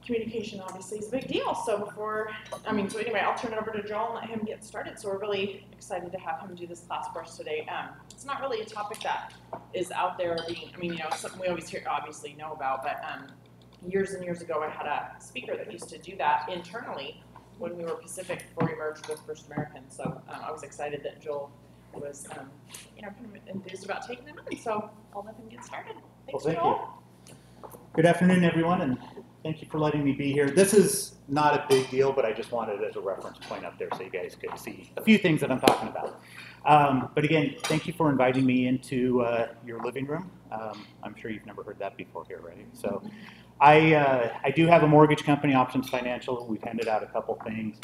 communication obviously is a big deal. So so anyway, I'll turn it over to Joel and let him get started. So we're really excited to have him do this class for us today. It's not really a topic that is out there something we always obviously know about, but years and years ago, I had a speaker that used to do that internally when we were Pacific before we merged with First American. So I was excited that Joel was, kind of enthused about taking them in. So I'll let him get started. Thanks, Well, thank Joel. you. Good afternoon, everyone, and thank you for letting me be here. This is not a big deal, but I just wanted it as a reference point up there so you guys could see a few things that I'm talking about. But again, thank you for inviting me into your living room. I'm sure you've never heard that before here, right? So I do have a mortgage company, Options Financial. We've handed out a couple things.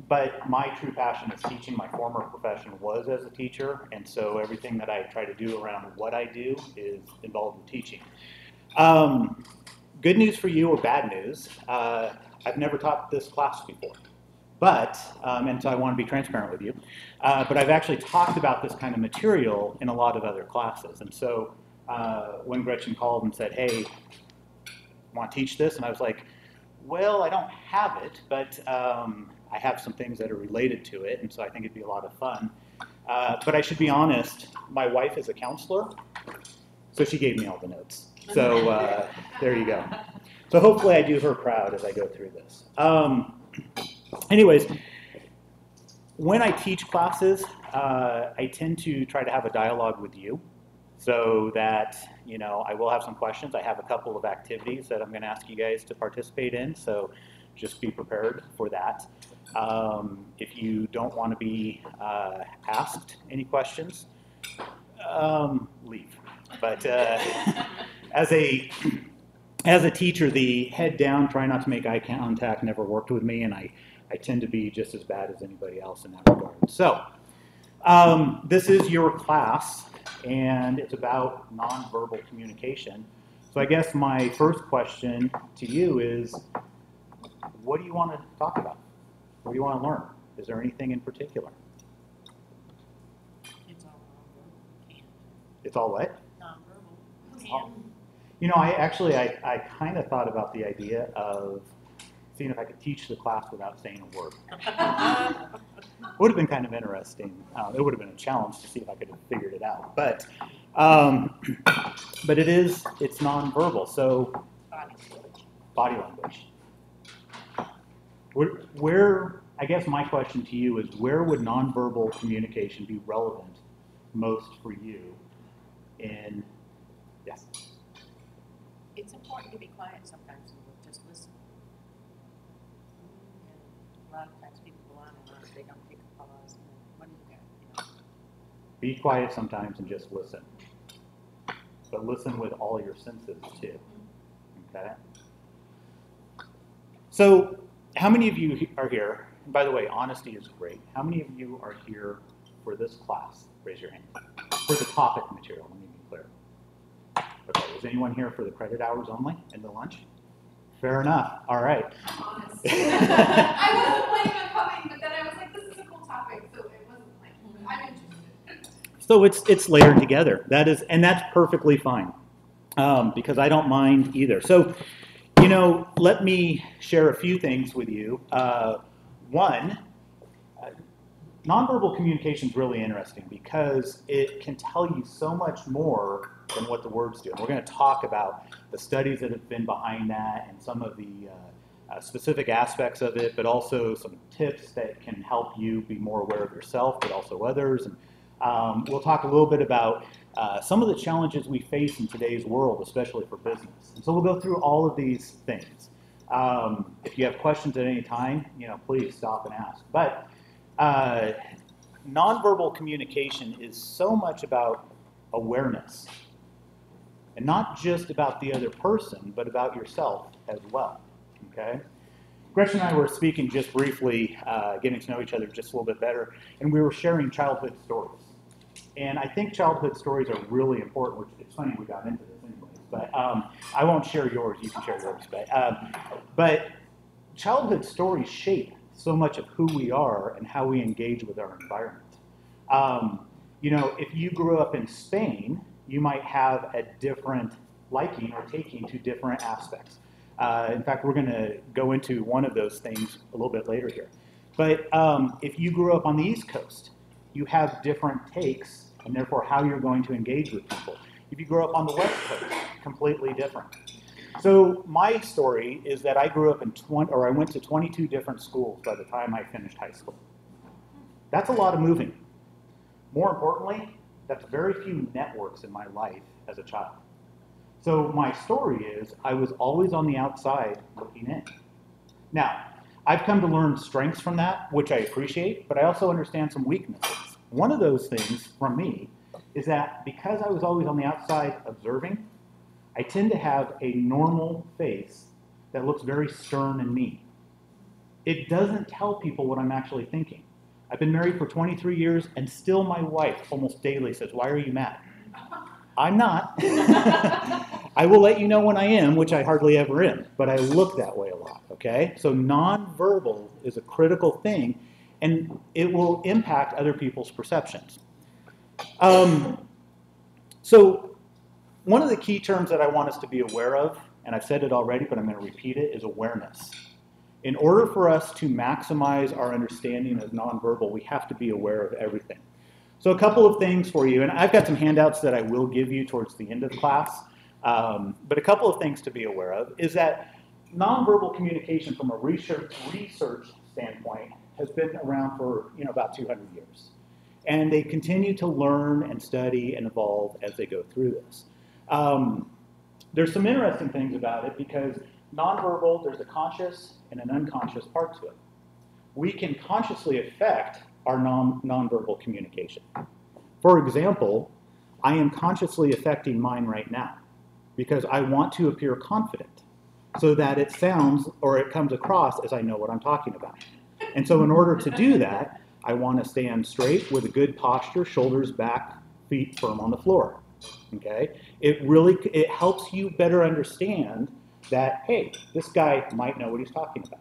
But my true passion is teaching. My former profession was as a teacher, and so everything that I try to do around what I do is involved in teaching. Good news for you or bad news, I've never taught this class before, but, and so I want to be transparent with you, but I've actually talked about this kind of material in a lot of other classes. And so when Gretchen called and said, hey, want to teach this? And I was like, well, I don't have it, but I have some things that are related to it, and so I think it'd be a lot of fun. But I should be honest, my wife is a counselor, so she gave me all the notes. So there you go. So hopefully I do her proud as I go through this. Anyways, when I teach classes, I tend to try to have a dialogue with you so that, I will have some questions. I have a couple of activities that I'm going to ask you guys to participate in, so just be prepared for that. If you don't want to be asked any questions, leave. But as a teacher, the head down, try not to make eye contact never worked with me, and I tend to be just as bad as anybody else in that regard. So this is your class, and it's about nonverbal communication. So I guess my first question to you is, what do you want to talk about? What do you want to learn? Is there anything in particular? It's all nonverbal. It's all what? Nonverbal. I kind of thought about the idea of seeing if I could teach the class without saying a word. Would have been kind of interesting. It would have been a challenge to see if I could have figured it out. But it's nonverbal. So body language. Where I guess my question to you is, where would nonverbal communication be relevant most for you in, yes? It's important to be quiet sometimes and just listen. And a lot of times people go on and on, they don't take a pause. What do you got? Be quiet sometimes and just listen. But listen with all your senses too. Okay? So, how many of you are here? And by the way, honesty is great. How many of you are here for this class? Raise your hand. For the topic material, let me be clear. Okay, is anyone here for the credit hours only and the lunch? Fair enough. All right. Honest. I wasn't planning on coming, but then I was like, this is a cool topic, so it wasn't like, I'm interested. So it's layered together. That's perfectly fine, because I don't mind either. So, let me share a few things with you. One, nonverbal communication is really interesting because it can tell you so much more than what the words do. And we're going to talk about the studies that have been behind that and some of the specific aspects of it, but also some tips that can help you be more aware of yourself, but also others. And we'll talk a little bit about some of the challenges we face in today's world, especially for business. And so we'll go through all of these things. If you have questions at any time, please stop and ask. But nonverbal communication is so much about awareness. And not just about the other person, but about yourself as well, okay? Gretchen and I were speaking just briefly, getting to know each other just a little bit better, and we were sharing childhood stories. And I think childhood stories are really important, which it's funny we got into this anyways, but I won't share yours, you can share yours. But childhood stories shape so much of who we are and how we engage with our environment. If you grew up in Spain, you might have a different liking or taking to different aspects. In fact, we're going to go into one of those things a little bit later here. But if you grew up on the East Coast, you have different takes, and therefore how you're going to engage with people. If you grow up on the West Coast, completely different. So my story is that I grew up in I went to 22 different schools by the time I finished high school. That's a lot of moving. More importantly, that's very few networks in my life as a child. So my story is I was always on the outside looking in. Now, I've come to learn strengths from that, which I appreciate, but I also understand some weaknesses. One of those things from me is that because I was always on the outside observing, I tend to have a normal face that looks very stern and mean. It doesn't tell people what I'm actually thinking. I've been married for 23 years, and still my wife almost daily says, "Why are you mad?" I'm not. I will let you know when I am, which I hardly ever am, but I look that way a lot, okay? So nonverbal is a critical thing, and it will impact other people's perceptions. So one of the key terms that I want us to be aware of, and I've said it already, but I'm going to repeat it, is awareness. In order for us to maximize our understanding of nonverbal, we have to be aware of everything. So a couple of things for you, and I've got some handouts that I will give you towards the end of class, but a couple of things to be aware of is that nonverbal communication from a research standpoint has been around for about 200 years. And they continue to learn and study and evolve as they go through this. There's some interesting things about it because nonverbal, there's a conscious and an unconscious part to it. We can consciously affect our nonverbal communication. For example, I am consciously affecting mine right now because I want to appear confident so that it sounds or it comes across as I know what I'm talking about. And so in order to do that, I want to stand straight with a good posture, shoulders back, feet firm on the floor. Okay? It helps you better understand that, hey, this guy might know what he's talking about.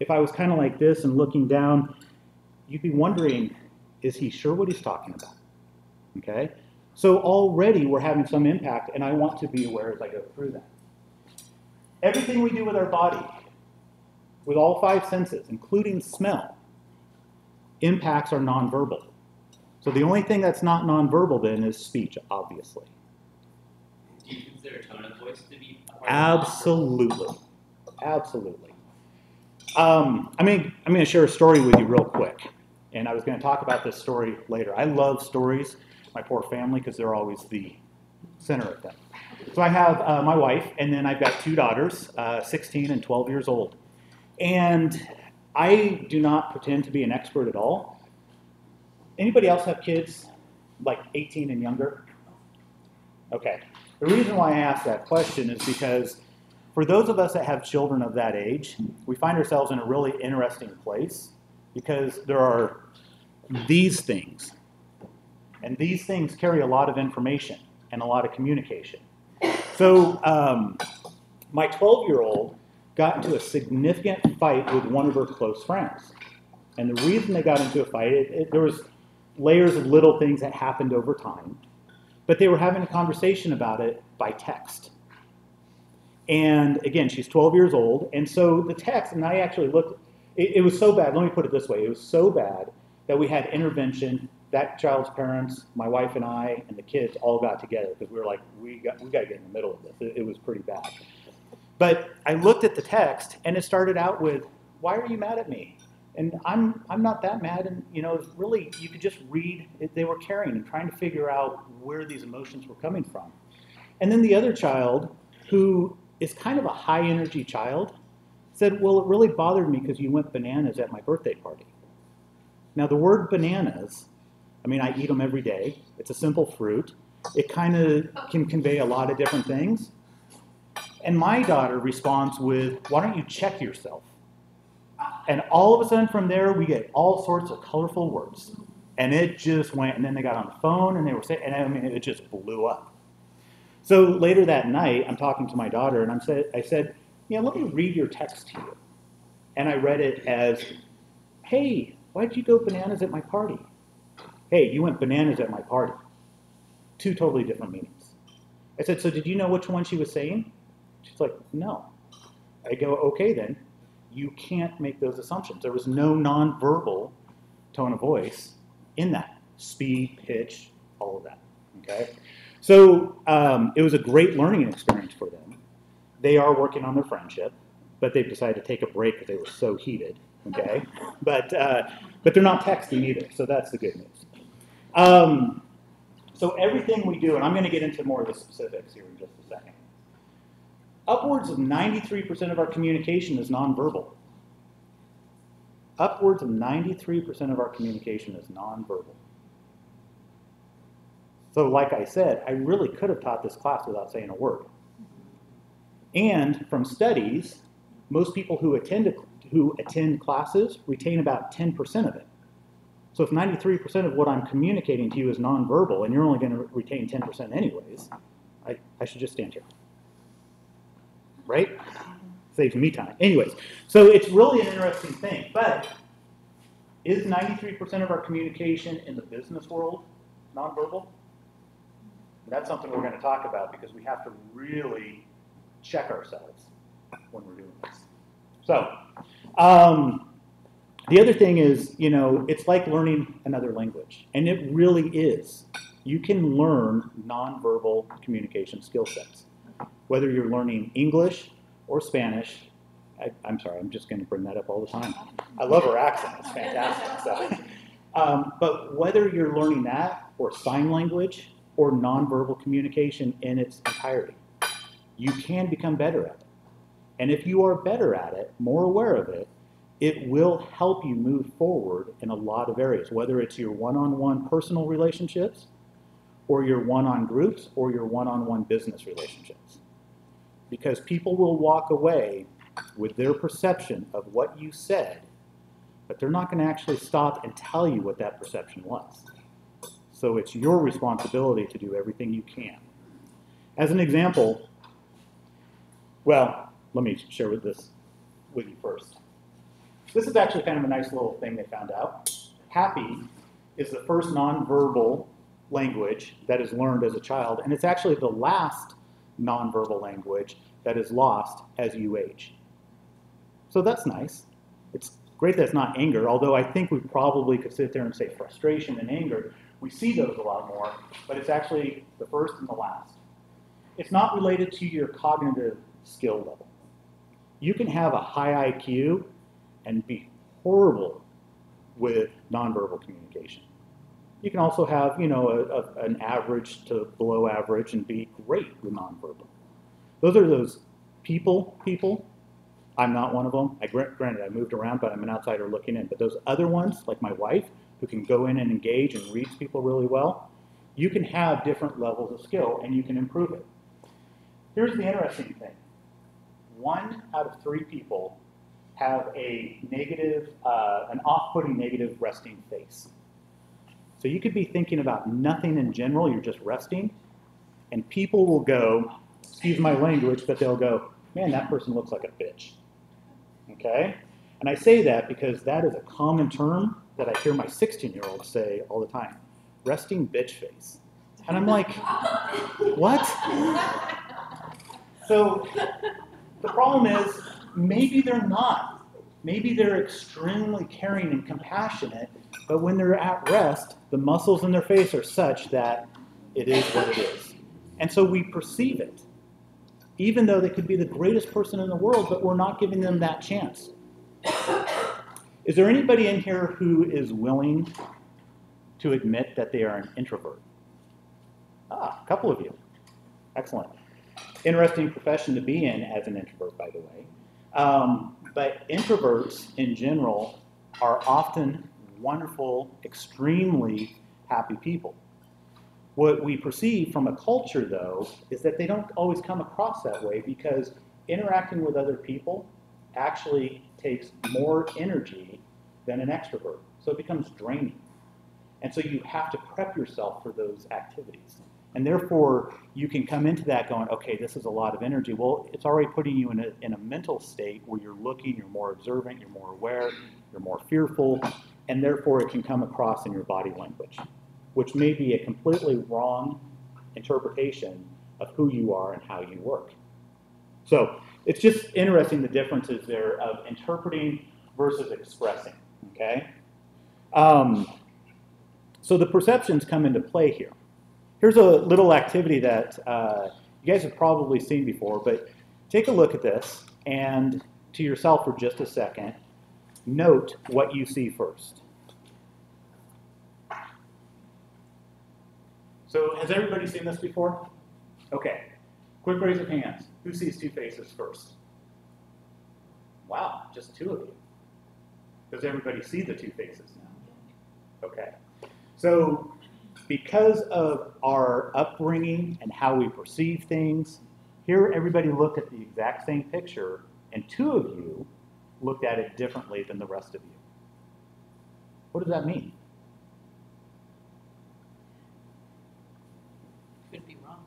If I was kind of like this and looking down, you'd be wondering, is he sure what he's talking about? Okay? So already we're having some impact, and I want to be aware as I go through that. Everything we do with our body, with all 5 senses, including smell, impacts our nonverbal. So the only thing that's not nonverbal then is speech, obviously. Do you consider tone of voice to be a part of Absolutely. Absolutely. I'm going to share a story with you real quick. And I was going to talk about this story later. I love stories, my poor family, because they're always the center of them. So I have my wife, and then I've got 2 daughters, 16 and 12 years old. And I do not pretend to be an expert at all. Anybody else have kids like 18 and younger? Okay. The reason why I ask that question is because for those of us that have children of that age, we find ourselves in a really interesting place because there are these things. And these things carry a lot of information and a lot of communication. So my 12-year-old got into a significant fight with one of her close friends. And the reason they got into a fight, there was layers of little things that happened over time. But they were having a conversation about it by text. And again, she's 12 years old. And so the text, and I actually looked, it was so bad. Let me put it this way. It was so bad that we had intervention. That child's parents, my wife and I, and the kids all got together because we were like, we got to get in the middle of this. It was pretty bad. But I looked at the text, and it started out with, "Why are you mad at me?" And I'm not that mad. And it was really, you could just read it. They were caring and trying to figure out where these emotions were coming from. And then the other child, who is kind of a high energy child, said, "Well, it really bothered me because you went bananas at my birthday party." Now the word bananas, I eat them every day. It's a simple fruit. It kind of can convey a lot of different things. And my daughter responds with, "Why don't you check yourself?" And all of a sudden from there, we get all sorts of colorful words. And it just went, and then they got on the phone and they were saying, and it just blew up. So later that night, I'm talking to my daughter and I said, let me read your text to you. And I read it as, "Hey, why did you go bananas at my party?" "Hey, you went bananas at my party." 2 totally different meanings. I said, "So did you know which one she was saying?" She's like, "No." I go, okay then, you can't make those assumptions. There was no nonverbal tone of voice in that. Speed, pitch, all of that, okay? So it was a great learning experience for them. They are working on their friendship, but they've decided to take a break because they were so heated, okay? But they're not texting either, so that's the good news. So everything we do, and I'm going to get into more of the specifics here in just a second. Upwards of 93% of our communication is nonverbal. Upwards of 93% of our communication is nonverbal. So like I said, I really could have taught this class without saying a word. And from studies, most people who attend classes retain about 10% of it. So if 93% of what I'm communicating to you is nonverbal, and you're only going to retain 10% anyways, I should just stand here. Right? Saves me time. Anyways, so it's really an interesting thing. But is 93% of our communication in the business world nonverbal? That's something we're going to talk about because we have to really check ourselves when we're doing this. So, the other thing is, you know, it's like learning another language, and it really is. You can learn nonverbal communication skill sets. Whether you're learning English or Spanish, I'm sorry, I'm just going to bring that up all the time. I love her accent, it's fantastic. So, but whether you're learning that or sign language or nonverbal communication in its entirety, you can become better at it. And if you are better at it, more aware of it, it will help you move forward in a lot of areas, whether it's your one-on-one personal relationships or your one-on groups or your one-on-one business relationships. Because people will walk away with their perception of what you said, but they're not going to actually stop and tell you what that perception was. So it's your responsibility to do everything you can. As an example, well, let me share this with you first. This is actually kind of a nice little thing they found out. Happy is the first nonverbal language that is learned as a child, and it's actually the last nonverbal language that is lost as you age. So that's nice. It's great that it's not anger, although I think we probably could sit there and say frustration and anger. We see those a lot more, but it's actually the first and the last. It's not related to your cognitive skill level. You can have a high IQ and be horrible with nonverbal communication. You can also have, you know, an average to below average and be great with nonverbal. Those are those people. I'm not one of them. Granted, I moved around, but I'm an outsider looking in. But those other ones, like my wife, who can go in and engage and reads people really well, you can have different levels of skill and you can improve it. Here's the interesting thing. 1 out of 3 people have a negative, an off-putting negative resting face. So you could be thinking about nothing in general, you're just resting, and people will go, excuse my language, but they'll go, man, that person looks like a bitch. Okay? And I say that because that is a common term that I hear my 16-year-old say all the time. Resting bitch face. And I'm like, what? So the problem is, maybe they're not. Maybe they're extremely caring and compassionate, but when they're at rest, the muscles in their face are such that it is what it is. And so we perceive it, even though they could be the greatest person in the world, but we're not giving them that chance. Is there anybody in here who is willing to admit that they are an introvert? Ah, a couple of you. Excellent. Interesting profession to be in as an introvert, by the way. But introverts in general are often wonderful, extremely happy people. What we perceive from a culture, though, is that they don't always come across that way because interacting with other people actually takes more energy than an extrovert. So it becomes draining. And so you have to prep yourself for those activities. And therefore, you can come into that going, okay, this is a lot of energy. Well, it's already putting you in a mental state where you're looking, you're more observant, you're more aware, you're more fearful, and therefore it can come across in your body language, which may be a completely wrong interpretation of who you are and how you work. So it's just interesting the differences there of interpreting versus expressing, okay? So the perceptions come into play here. Here's a little activity that you guys have probably seen before, but take a look at this and to yourself for just a second, note what you see first. So has everybody seen this before? Okay, quick raise of hands. Who sees two faces first? Wow, just two of you. Does everybody see the two faces now? Okay. So because of our upbringing and how we perceive things, here everybody looked at the exact same picture, and two of you looked at it differently than the rest of you. What does that mean? Could be wrong.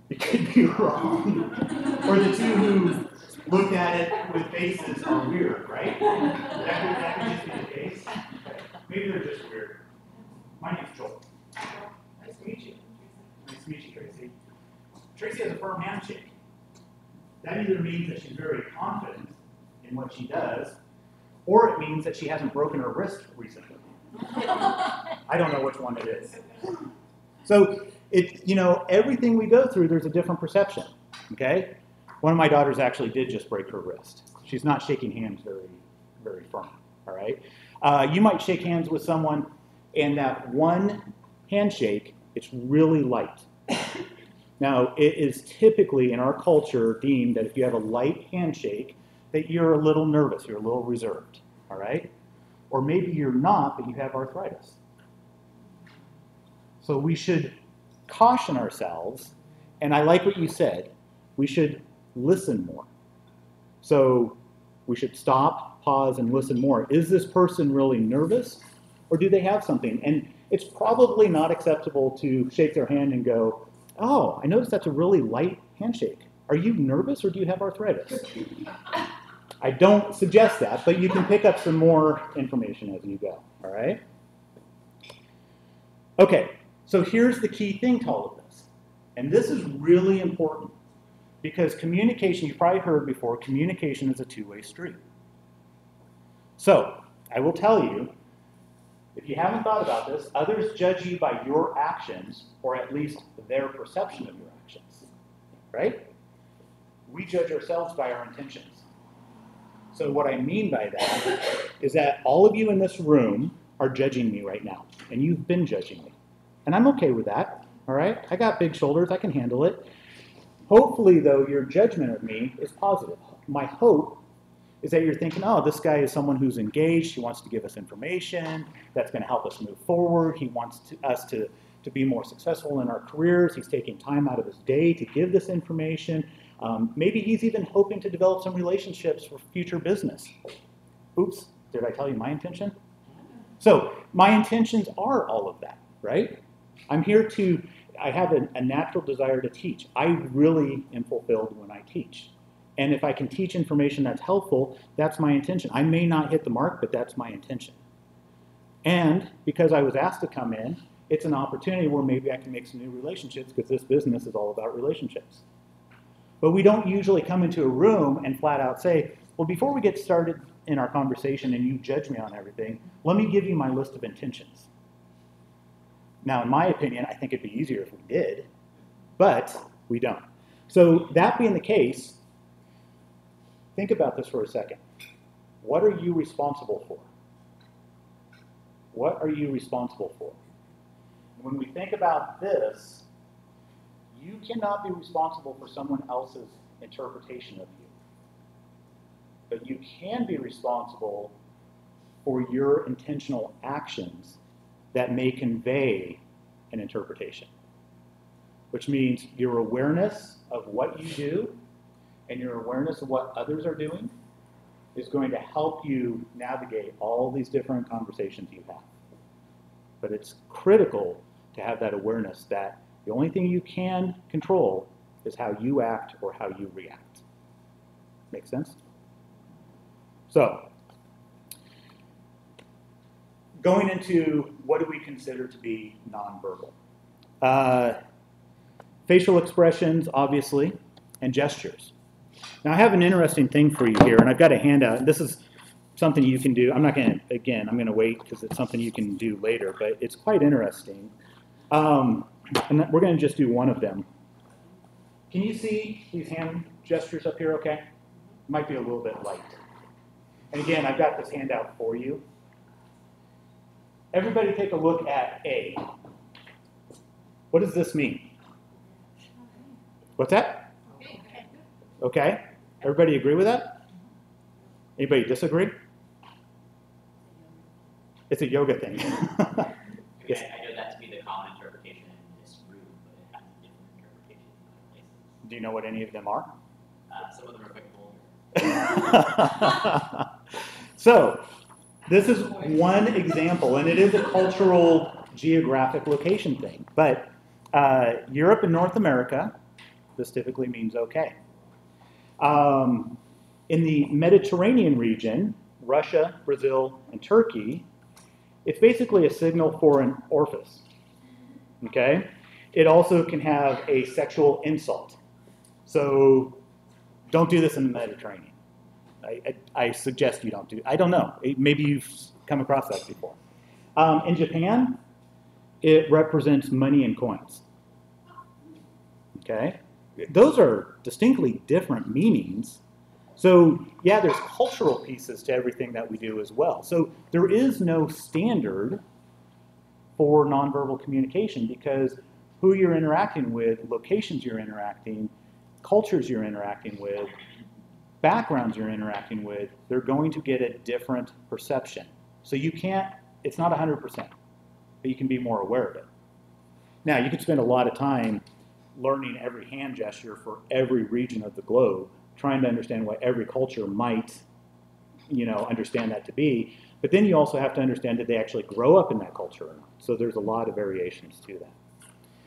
It could be wrong. Or the two who looked at it with faces are weird, right? That could just be the case. Okay. Maybe they're just weird. My name's Joel. Nice to meet you. Nice to meet you, Tracy. Tracy has a firm handshake. That either means that she's very confident in what she does, or it means that she hasn't broken her wrist recently. I don't know which one it is. So, everything we go through, there's a different perception, okay? One of my daughters actually did just break her wrist. She's not shaking hands very, very firm, all right? You might shake hands with someone, and that one handshake, it's really light. Now, it is typically in our culture deemed that if you have a light handshake, that you're a little nervous, you're a little reserved, all right? Or maybe you're not, but you have arthritis. So we should caution ourselves, and I like what you said, we should listen more. So we should stop, pause, and listen more. Is this person really nervous, or do they have something? And it's probably not acceptable to shake their hand and go, oh, I noticed that's a really light handshake. Are you nervous, or do you have arthritis? I don't suggest that, but you can pick up some more information as you go, all right? Okay, so here's the key thing to all of this. And this is really important because communication, you've probably heard before, communication is a two-way street. So I will tell you, if you haven't thought about this, others judge you by your actions, or at least their perception of your actions, right? We judge ourselves by our intentions. So what I mean by that is that all of you in this room are judging me right now, and you've been judging me. And I'm okay with that, all right? I got big shoulders, I can handle it. Hopefully, though, your judgment of me is positive. My hope is that you're thinking, oh, this guy is someone who's engaged, he wants to give us information, that's gonna help us move forward, he wants us to be more successful in our careers, he's taking time out of his day to give this information. Maybe he's even hoping to develop some relationships for future business. Oops, did I tell you my intention? So my intentions are all of that, right? I'm here I have a natural desire to teach. I really am fulfilled when I teach. And if I can teach information that's helpful, that's my intention. I may not hit the mark, but that's my intention. And because I was asked to come in, it's an opportunity where maybe I can make some new relationships because this business is all about relationships. But we don't usually come into a room and flat out say, well, before we get started in our conversation and you judge me on everything, let me give you my list of intentions. Now, in my opinion, I think it'd be easier if we did, but we don't. So that being the case, think about this for a second. What are you responsible for? What are you responsible for? When we think about this, you cannot be responsible for someone else's interpretation of you. But you can be responsible for your intentional actions that may convey an interpretation. Which means your awareness of what you do and your awareness of what others are doing is going to help you navigate all these different conversations you have. But it's critical to have that awareness that the only thing you can control is how you act or how you react. Make sense? So, going into what do we consider to be nonverbal? Facial expressions, obviously, and gestures. Now I have an interesting thing for you here, and I've got a handout. This is something you can do. I'm not going to, again, I'm going to wait because it's something you can do later, but it's quite interesting. And we're going to just do one of them. Can you see these hand gestures up here okay? Might be a little bit light. And again, I've got this handout for you. Everybody take a look at A. What does this mean? What's that? Okay. Everybody agree with that? Anybody disagree? It's a yoga thing. Yes. I know that to be the common interpretation in this room, but it has a different interpretation in other places. Do you know what any of them are? Some of them are quite vulgar. So, this is one example, and it is a cultural geographic location thing. But Europe and North America, this typically means okay. In the Mediterranean region, Russia, Brazil, and Turkey, it's basically a signal for an orifice. Okay? It also can have a sexual insult. So, don't do this in the Mediterranean. I suggest you don't do. I don't know. Maybe you've come across that before. In Japan, it represents money and coins. Okay? Those are distinctly different meanings. So, yeah, there's cultural pieces to everything that we do as well. So there is no standard for nonverbal communication because who you're interacting with, locations you're interacting, cultures you're interacting with, backgrounds you're interacting with, they're going to get a different perception. So you can't, it's not 100%, but you can be more aware of it. Now, you could spend a lot of time learning every hand gesture for every region of the globe, trying to understand what every culture might, understand that to be. But then you also have to understand, did they actually grow up in that culture or not? So there's a lot of variations to that.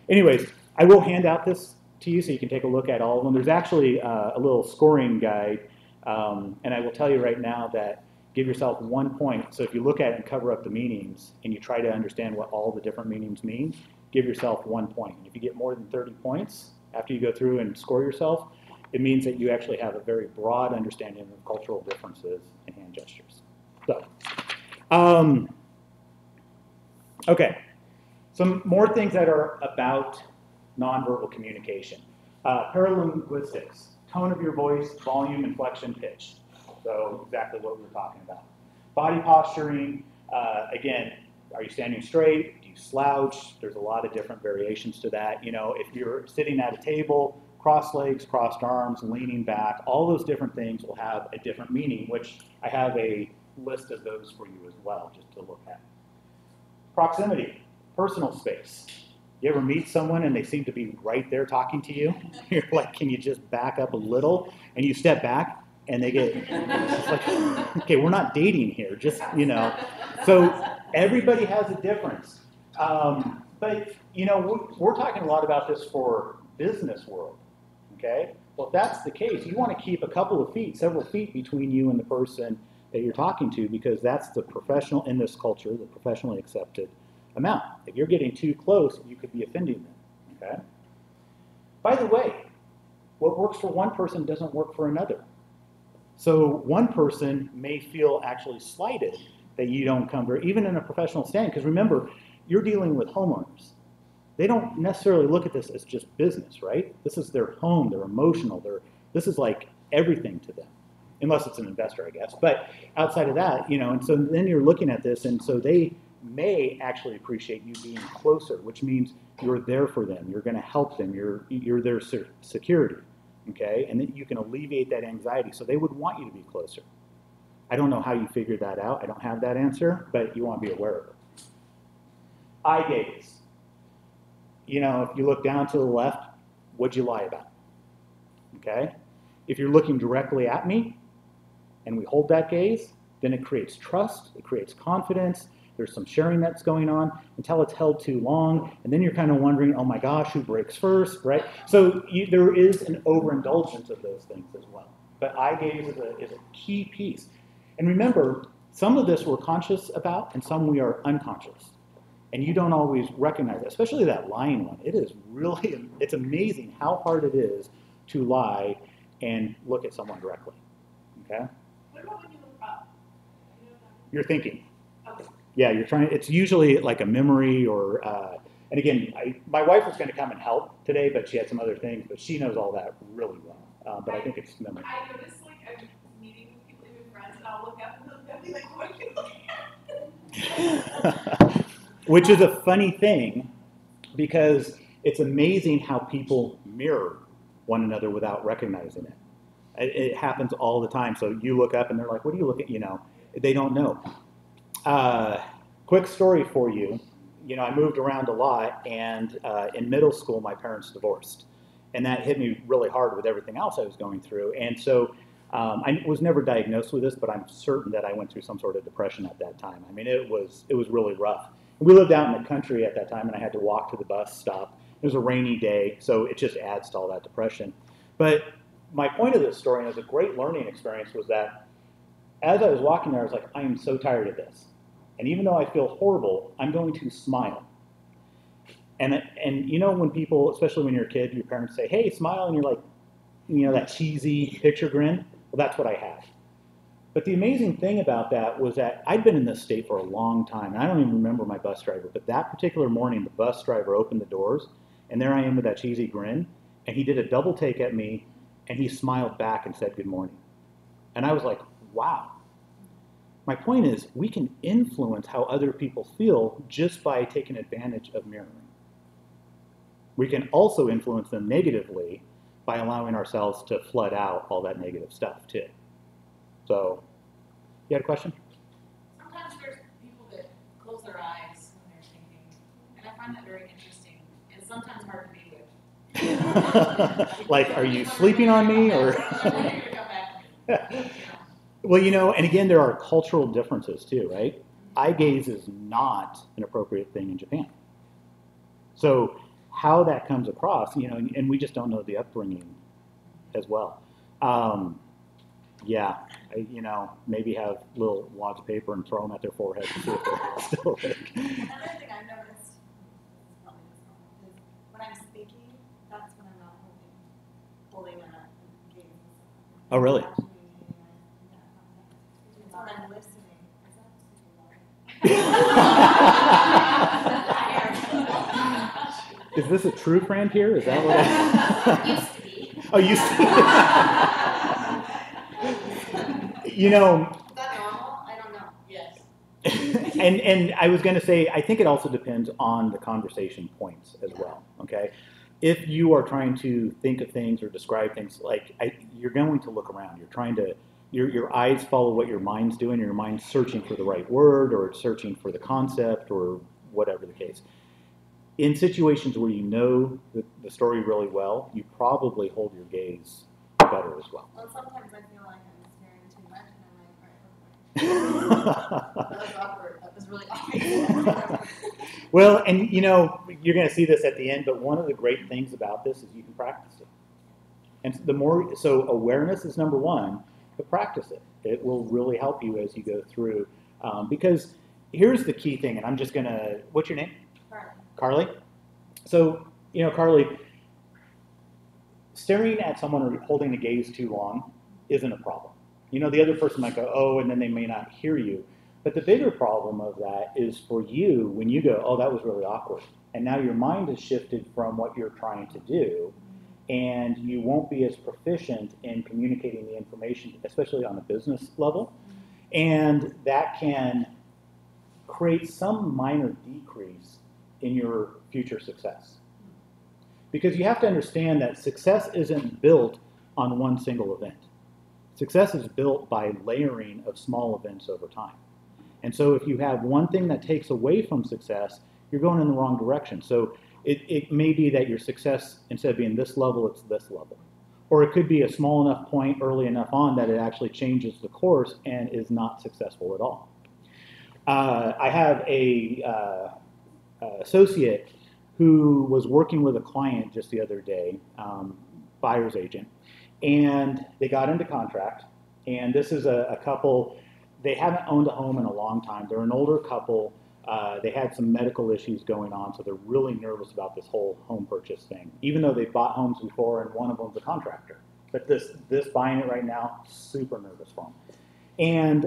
Anyways, I will hand out this to you so you can take a look at all of them. There's actually a little scoring guide, and I will tell you right now that give yourself 1 point. So if you look at it and cover up the meanings and you try to understand what all the different meanings mean, give yourself 1 point. And if you get more than 30 points after you go through and score yourself, it means that you actually have a very broad understanding of cultural differences in hand gestures. So, okay, some more things that are about nonverbal communication. Paralinguistics, tone of your voice, volume, inflection, pitch. So exactly what we were talking about. Body posturing, again, are you standing straight? Do you slouch? There's a lot of different variations to that. If you're sitting at a table, crossed legs, crossed arms, leaning back, all those different things will have a different meaning, which I have a list of those for you as well, just to look at. Proximity, personal space. You ever meet someone and they seem to be right there talking to you? You're like, can you just back up a little? And you step back and they get, it's like, okay, we're not dating here, just, So everybody has a difference. But, we're talking a lot about this for business world, okay? Well, if that's the case, you want to keep a couple of feet, several feet between you and the person that you're talking to because that's the professional, in this culture, the professionally accepted amount. If you're getting too close, you could be offending them, okay? By the way, what works for one person doesn't work for another. So one person may feel actually slighted that you don't come very, even in a professional setting, because remember, you're dealing with homeowners. They don't necessarily look at this as just business, right? This is their home, they're emotional, this is like everything to them, unless it's an investor, I guess. But outside of that, and so then you're looking at this, and so they may actually appreciate you being closer, which means you're there for them, you're going to help them, you're their security, okay? And then you can alleviate that anxiety, so they would want you to be closer. I don't know how you figured that out, I don't have that answer, but you want to be aware of it. Eye gaze. If you look down to the left, what'd you lie about? Okay? If you're looking directly at me, and we hold that gaze, then it creates trust, it creates confidence, there's some sharing that's going on until it's held too long, and then you're kind of wondering, oh my gosh, who breaks first, right? So there is an overindulgence of those things as well. But eye gaze is a key piece. And remember, some of this we're conscious about, and some we are unconscious. And you don't always recognize it, especially that lying one. It is really, it's amazing how hard it is to lie and look at someone directly, okay? What about when you look up? You know You're thinking. that? Okay. Yeah, you're trying, it's usually like a memory or, and again, my wife was going to come and help today, but she had some other things, but she knows all that really well. But I think it's memory. I noticed like I'm meeting with people, even friends, and I'll look up and they'll be like, what are you looking at? Which is a funny thing because it's amazing how people mirror one another without recognizing it. It happens all the time. So you look up and they're like, what do you look at? You know, they don't know. Quick story for you. You know, I moved around a lot, and in middle school, my parents divorced. And that hit me really hard with everything else I was going through. And so I was never diagnosed with this, but I'm certain that I went through some sort of depression at that time. I mean, it was really rough. We lived out in the country at that time, and I had to walk to the bus stop. It was a rainy day, so it just adds to all that depression. But my point of this story, and it was a great learning experience, was that as I was walking there, I was like, I am so tired of this. And even though I feel horrible, I'm going to smile. And you know, when people, especially when you're a kid, your parents say, hey, smile, and you're like, you know, that cheesy picture grin. Well, that's what I had. But the amazing thing about that was that I'd been in this state for a long time, and I don't even remember my bus driver, but that particular morning, the bus driver opened the doors, and there I am with that cheesy grin, and he did a double take at me, and he smiled back and said, good morning. And I was like, wow. My point is, we can influence how other people feel just by taking advantage of mirroring. We can also influence them negatively by allowing ourselves to flood out all that negative stuff too. So, you had a question? Sometimes there's people that close their eyes when they're thinking, and I find that very interesting, and sometimes hard to be with. Like, are you sleeping on me, or? I'm waiting to come back to me. Well, you know, and again, there are cultural differences too, right? Eye gaze is not an appropriate thing in Japan. So how that comes across, you know, and we just don't know the upbringing as well. Yeah, you know, maybe have little wads of paper and throw them at their forehead to see if they're still awake. Another thing I've noticed, is when I'm speaking, that's when I'm not holding a gaze. Oh, really? Actually, it's when I'm listening. Is this a true friend here? Is that what I... Used to be. Oh, used to. You know, Is that normal? I don't know. Yes. and I was going to say, I think it also depends on the conversation points as well, okay? If you are trying to think of things or describe things, like you're going to look around. You're trying to, your eyes follow what your mind's doing. Your mind's searching for the right word or searching for the concept or whatever the case. In situations where you know the story really well, you probably hold your gaze better as well. Well, sometimes I feel like I'm staring too much, and I'm like, all right, that was awkward. That was really awkward. Well, and you know, you're going to see this at the end, but one of the great things about this is you can practice it. And the more, so awareness is number one, but practice it. It will really help you as you go through. Because here's the key thing, and I'm just going to, what's your name? Carly? So, you know, Carly, staring at someone or holding the gaze too long isn't a problem. You know, the other person might go, oh, and then they may not hear you. But the bigger problem of that is for you when you go, oh, that was really awkward. And now your mind has shifted from what you're trying to do, and you won't be as proficient in communicating the information, especially on a business level. And that can create some minor decrease in your future success. Because you have to understand that success isn't built on one single event. Success is built by layering of small events over time. And so if you have one thing that takes away from success, you're going in the wrong direction. So it may be that your success, instead of being this level, it's this level. Or it could be a small enough point early enough on that it actually changes the course and is not successful at all. I have a associate who was working with a client just the other day, buyer's agent, and they got into contract. And this is a couple, they haven't owned a home in a long time. They're an older couple. They had some medical issues going on, so they're really nervous about this whole home purchase thing, even though they've bought homes before and one of them's a contractor. but this buying it right now, super nervous for him. And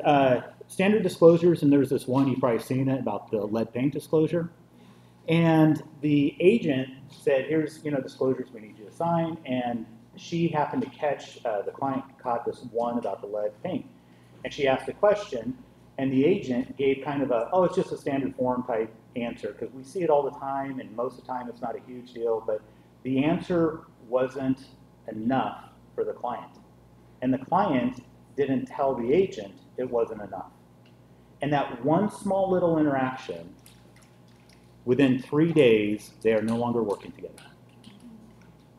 standard disclosures, and there's this one, you've probably seen it, about the lead paint disclosure. And the agent said, here's, disclosures we need you to sign, and she happened to catch, the client caught this one about the lead paint. And she asked a question, and the agent gave kind of a, oh, it's just a standard form type answer, because we see it all the time, and most of the time it's not a huge deal, but the answer wasn't enough for the client. And the client didn't tell the agent it wasn't enough. And that one small little interaction, within 3 days, they are no longer working together.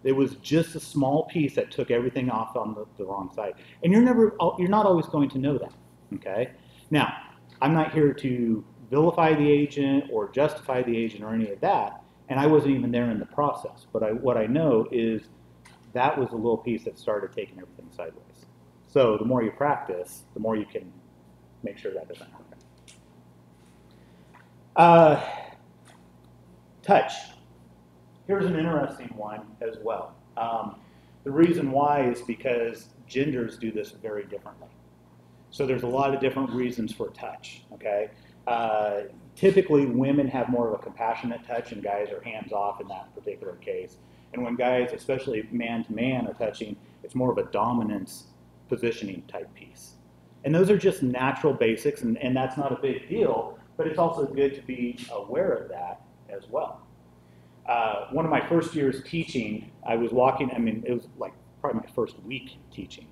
It was just a small piece that took everything off on the wrong side. And you're not always going to know that, okay? Now, I'm not here to vilify the agent or justify the agent or any of that, and I wasn't even there in the process. But what I know is that was a little piece that started taking everything sideways. So the more you practice, the more you can make sure that doesn't happen. Touch. Here's an interesting one as well. The reason why is because genders do this very differently. So there's a lot of different reasons for touch, okay? Typically, women have more of a compassionate touch, and guys are hands-off in that particular case. And when guys, especially man-to-man, are touching, it's more of a dominance positioning type piece. And those are just natural basics, and that's not a big deal, but it's also good to be aware of that as well. One of my first years teaching, I was walking, it was like probably my first week teaching.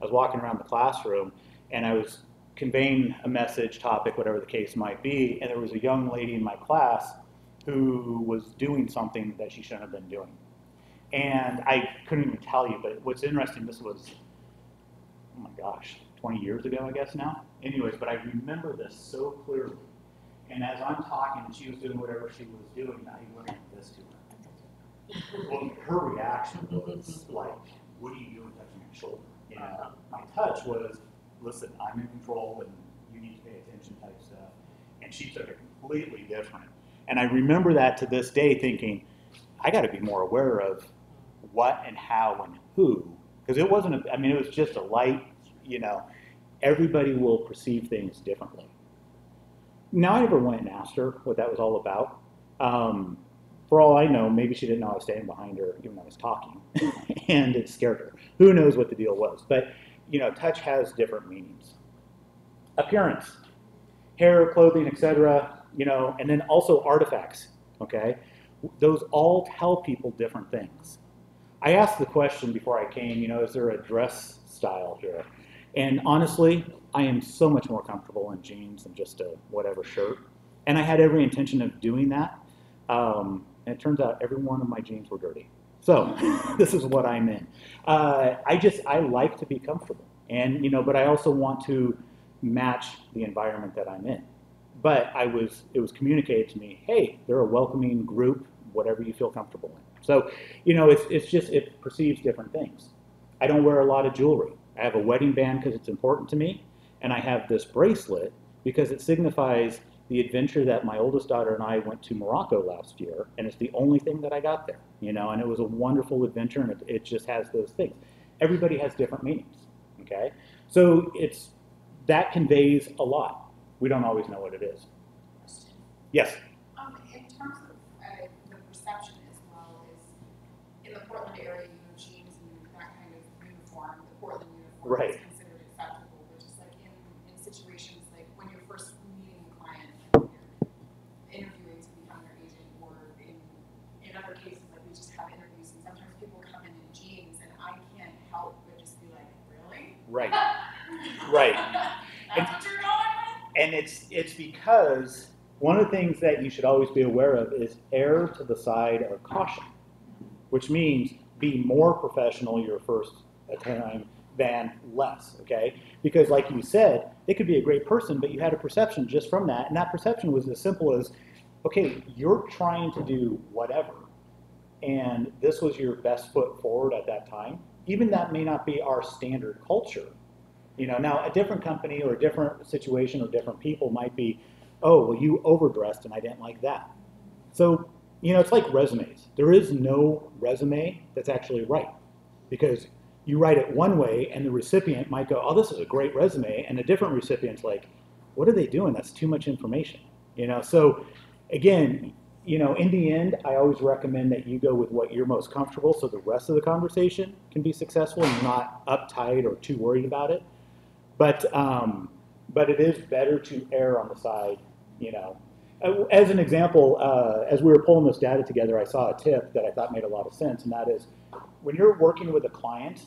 I was walking around the classroom, and I was conveying a message, topic, whatever the case might be, and there was a young lady in my class who was doing something that she shouldn't have been doing. And I couldn't even tell you, but what's interesting, this was, oh my gosh, 20 years ago, I guess now. Anyways, but I remember this so clearly. And as I'm talking and she was doing whatever she was doing, I went like this to her. Well, her reaction was like, what are you doing touching your shoulder? My touch was, listen, I'm in control and you need to pay attention type stuff. And she took it completely different. And I remember that to this day thinking, I got to be more aware of what and how and who. Because it wasn't, it was just a light, everybody will perceive things differently. Now, I never went and asked her what that was all about. For all I know, maybe she didn't know I was standing behind her even though I was talking, and it scared her. Who knows what the deal was? But, touch has different meanings. Appearance, hair, clothing, etc., and then also artifacts, okay? Those all tell people different things. I asked the question before I came, is there a dress style here? And honestly, I am so much more comfortable in jeans than just a whatever shirt. And I had every intention of doing that. And it turns out every one of my jeans were dirty. So this is what I'm in. I like to be comfortable. And, but I also want to match the environment that I'm in. But it was communicated to me, hey, they're a welcoming group, whatever you feel comfortable in. So, it perceives different things. I don't wear a lot of jewelry. I have a wedding band because it's important to me, and I have this bracelet because it signifies the adventure that my oldest daughter and I went to Morocco last year, and it's the only thing that I got there, and it was a wonderful adventure, and it just has those things. Everybody has different meanings, okay? So that conveys a lot. We don't always know what it is. Yes? In terms of the perception as well, is in the Portland area, jeans and that kind of uniform, the Portland uniform Right. is considered acceptable, but just like in situations like when you're first meeting a client, when you're interviewing to become their agent, or in other cases, like we just have interviews, and sometimes people come in jeans, and I can't help but just be like, really? Right. Right. That's what you're going with? And it's because one of the things that you should always be aware of is err to the side of caution, which means be more professional your first time than less, okay? Because like you said, they could be a great person, but you had a perception just from that, and that perception was as simple as, okay, you're trying to do whatever, and this was your best foot forward at that time. Even that may not be our standard culture. Now a different company or a different situation or different people might be, oh, well, you overdressed and I didn't like that. So, it's like resumes. There is no resume that's actually right, because you write it one way and the recipient might go, oh, this is a great resume, and a different recipient's like, what are they doing? That's too much information. So again, in the end, I always recommend that you go with what you're most comfortable so the rest of the conversation can be successful and you're not uptight or too worried about it. But it is better to err on the side, As an example, as we were pulling this data together, I saw a tip that I thought made a lot of sense, and that is, when you're working with a client,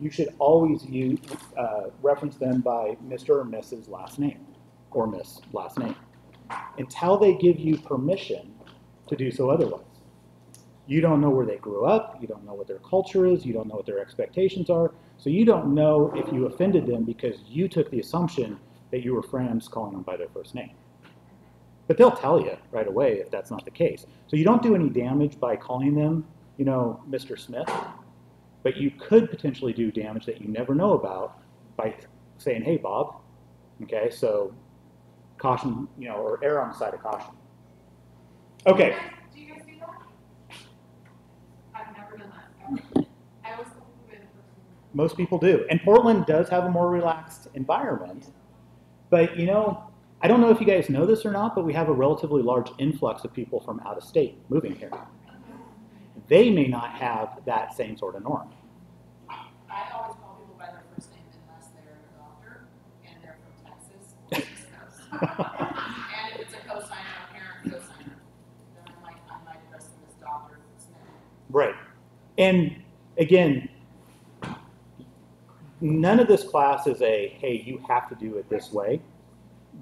you should always reference them by Mr. or Mrs. last name, or Miss last name, until they give you permission to do so otherwise. You don't know where they grew up, you don't know what their culture is, you don't know what their expectations are, so you don't know if you offended them because you took the assumption that you were friends calling them by their first name. But they'll tell you right away if that's not the case. So you don't do any damage by calling them, Mr. Smith, but you could potentially do damage that you never know about by saying, hey, Bob, okay, so caution, or err on the side of caution. Okay. Do you guys do that? I've never done that. I always go with Most people do. And Portland does have a more relaxed environment, but I don't know if you guys know this or not, but we have a relatively large influx of people from out of state moving here. They may not have that same sort of norm. I always call people by their first name unless they're a doctor and they're from Texas or the East Coast. And if it's a cosigner or parent cosigner, then I might address them as Dr. Smith. Right. And again, none of this class is hey, you have to do it this way.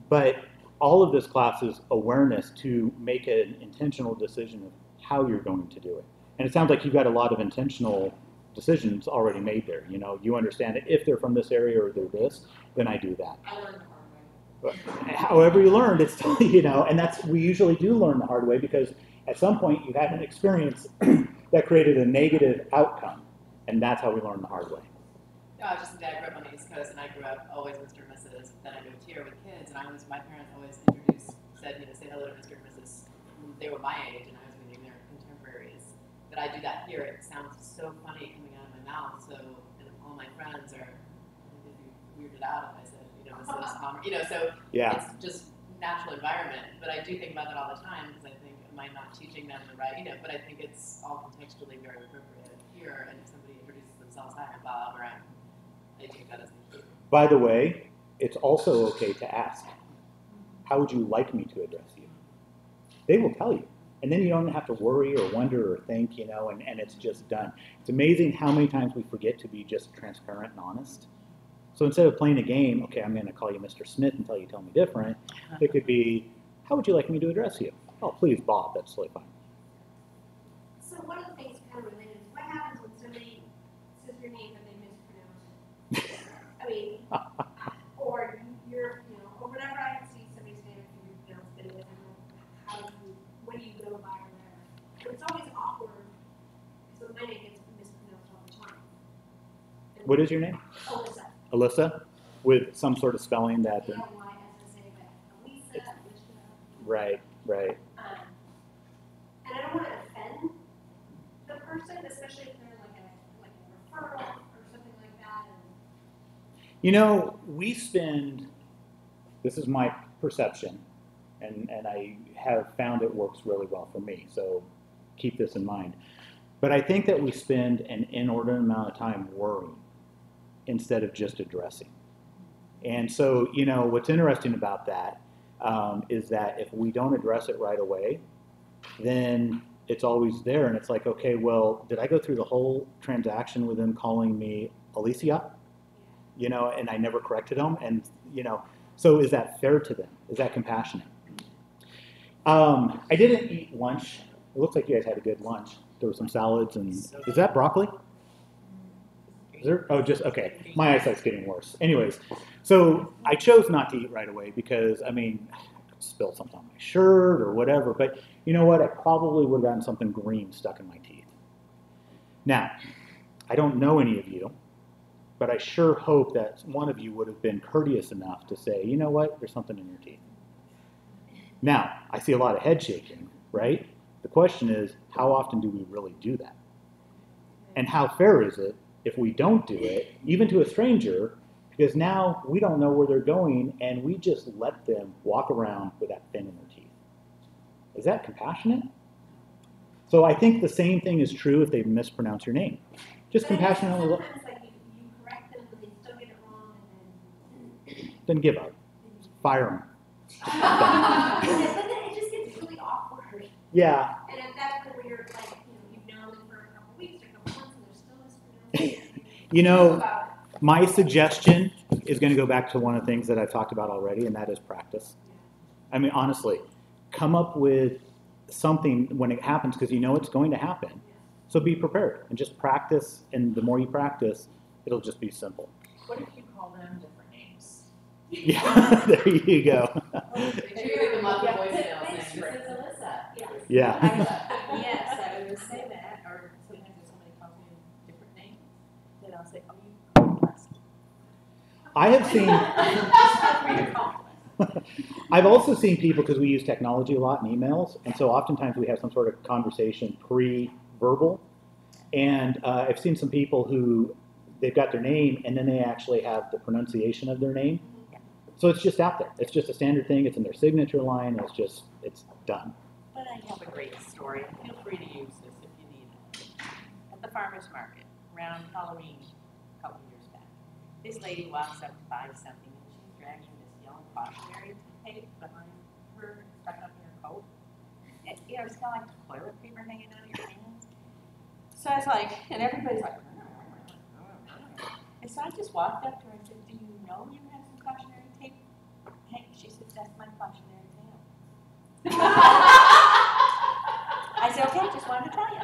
But all of this class is awareness to make an intentional decision of how you're going to do it. And it sounds like you've got a lot of intentional decisions already made there. You understand that if they're from this area or they're this, then I do that. I learned the hard way. But however you learned, it's still, and we usually do learn the hard way because at some point you had an experience that created a negative outcome. And that's how we learn the hard way. No, just a dad grew up on the East Coast, and I grew up always Mr. and Mrs. Then I moved here with kids, and my parents always said, say hello to Mr. and Mrs. They were my age, and I was meeting their contemporaries. But I do that here. It sounds so funny coming out of my mouth. So, and all my friends are weirded out if I said, Mrs. Palmer. So Yeah. It's just natural environment. But I do think about that all the time because I think, am I not teaching them the right? But I think it's all contextually very appropriate here. And if somebody introduces themselves, hi, I'm Bob, or I take that as a cue. By the way, it's also okay to ask, how would you like me to address you? They will tell you. And then you don't have to worry or wonder or think, and it's just done. It's amazing how many times we forget to be just transparent and honest. So instead of playing a game, okay, I'm going to call you Mr. Smith until you tell me different, it could be, how would you like me to address you? Oh, please, Bob, that's totally fine. So one of the things kind of related is what happens when somebody says your name but they mispronounce it? I mean, or or whenever I see somebody's name and you pronounce it, what do you go by or whatever? But it's always awkward because my name gets mispronounced all the time. And What is your name? Alyssa. Alyssa? With some sort of spelling that. Alisa, Alicia. Right. And I don't want to offend the person, especially if they're like a referral or something like that. We spend, this is my perception, and I have found it works really well for me, so keep this in mind. But I think that we spend an inordinate amount of time worrying instead of just addressing. And so, what's interesting about that is that if we don't address it right away, then it's always there. And it's like, okay, well, did I go through the whole transaction with them calling me Alicia? And I never corrected them. And, so is that fair to them? Is that compassionate? I didn't eat lunch. It looks like you guys had a good lunch. There were some salads and, is that broccoli? Is there? Oh, just, okay. My eyesight's getting worse. Anyways, so I chose not to eat right away because, I could spill something on my shirt or whatever, but you know what? I probably would have gotten something green stuck in my teeth. Now, I don't know any of you, but I sure hope that one of you would have been courteous enough to say, you know what? There's something in your teeth. Now, I see a lot of head shaking, right? The question is, how often do we really do that? And how fair is it if we don't do it, even to a stranger, because now we don't know where they're going and we just let them walk around with that thing in their teeth. Is that compassionate? So I think the same thing is true if they mispronounce your name. Just But I guess compassionately look, sometimes, like, you correct them, but they still get it wrong, and then give up. Fire them. then, but then it just gets really awkward. Yeah, And if that's where you're like, you've known them for a couple weeks or a couple months, and they're still mispronouncing it. you know, About it. my suggestion is going to go back to one of the things that I've talked about already, and that is practice. I mean, honestly, come up with something when it happens, because you know it's going to happen. So be prepared and just practice, and the more you practice, it'll just be simple. What if you call them different names? Yeah, there you go. Make sure you leave them on the Yeah. voicemail Thanks, saying, this is Alyssa. Yeah. Yes, I would say that, or sometimes if somebody calls me a different name, then I'll say, oh, you called last. I have seen, Just call me. I've also seen people, because we use technology a lot in emails, and so oftentimes we have some sort of conversation pre-verbal, and I've seen some people who, they've got their name, and then they actually have the pronunciation of their name. So it's just out there. It's just a standard thing. It's in their signature line. It's done. But I have a great story. Feel free to use this if you need it. At the farmer's market, around Halloween, a couple years back, this lady walks up to buy something, and she's dragging this yellow cautionary tape behind her, stuck up in her coat. And, it's kind of like toilet paper hanging out of your hands. So I was like, and everybody's like, and so I just walked up to her and said, do you know you have some cautionary tape? Hey, she said, that's my cautionary tale. I said, okay, just wanted to tell you.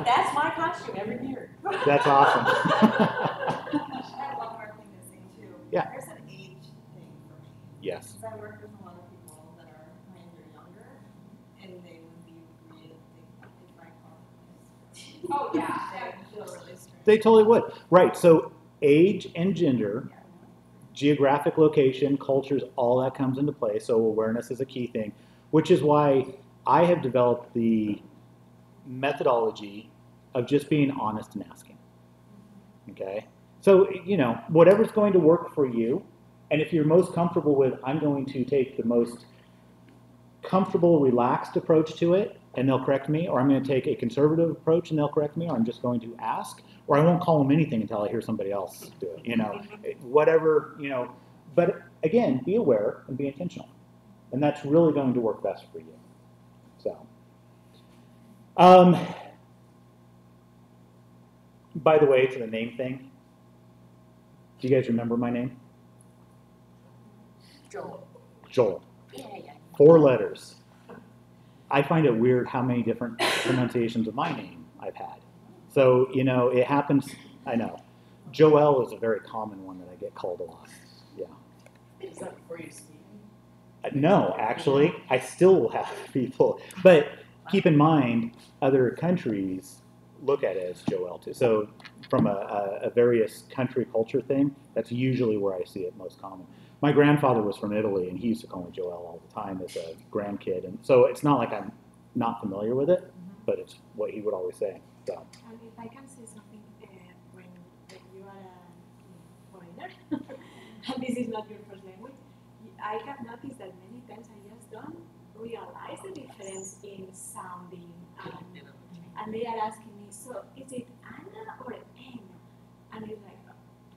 That's my costume every year. That's awesome. I have one more thing to say too. Yeah. There's an age thing for me. Yes. Because I work with a lot of people that are my year younger, and they would be really, if I call them. Oh, yeah. They would feel really strange. They totally would. Right. So age and gender, geographic location, cultures, all that comes into play. So awareness is a key thing, which is why I have developed the methodology of just being honest and asking. Okay? So, whatever's going to work for you, and if you're most comfortable with, I'm going to take the most comfortable, relaxed approach to it, and they'll correct me, or I'm going to take a conservative approach and they'll correct me, or I'm just going to ask, or I won't call them anything until I hear somebody else do it, whatever, but again, be aware and be intentional. And that's really going to work best for you. So, by the way, to the name thing, do you guys remember my name? Joel. Joel. Yeah. 4 letters. I find it weird how many different pronunciations of my name I've had. So, it happens, I know. Joel is a very common one that I get called a lot. Yeah. Is that before you speak? No, actually, I still have people. But keep in mind, other countries look at it as Joel too. So from a various country culture thing, that's usually where I see it most common. My grandfather was from Italy, and he used to call me Joel all the time as a grandkid. And so it's not like I'm not familiar with it, but it's what he would always say. So. And if I can say something, when you are a foreigner, and this is not your first language, I have noticed that many times I just don't realize the difference in sounding. And they are asking me, so is it Anna or Anna? And it's like,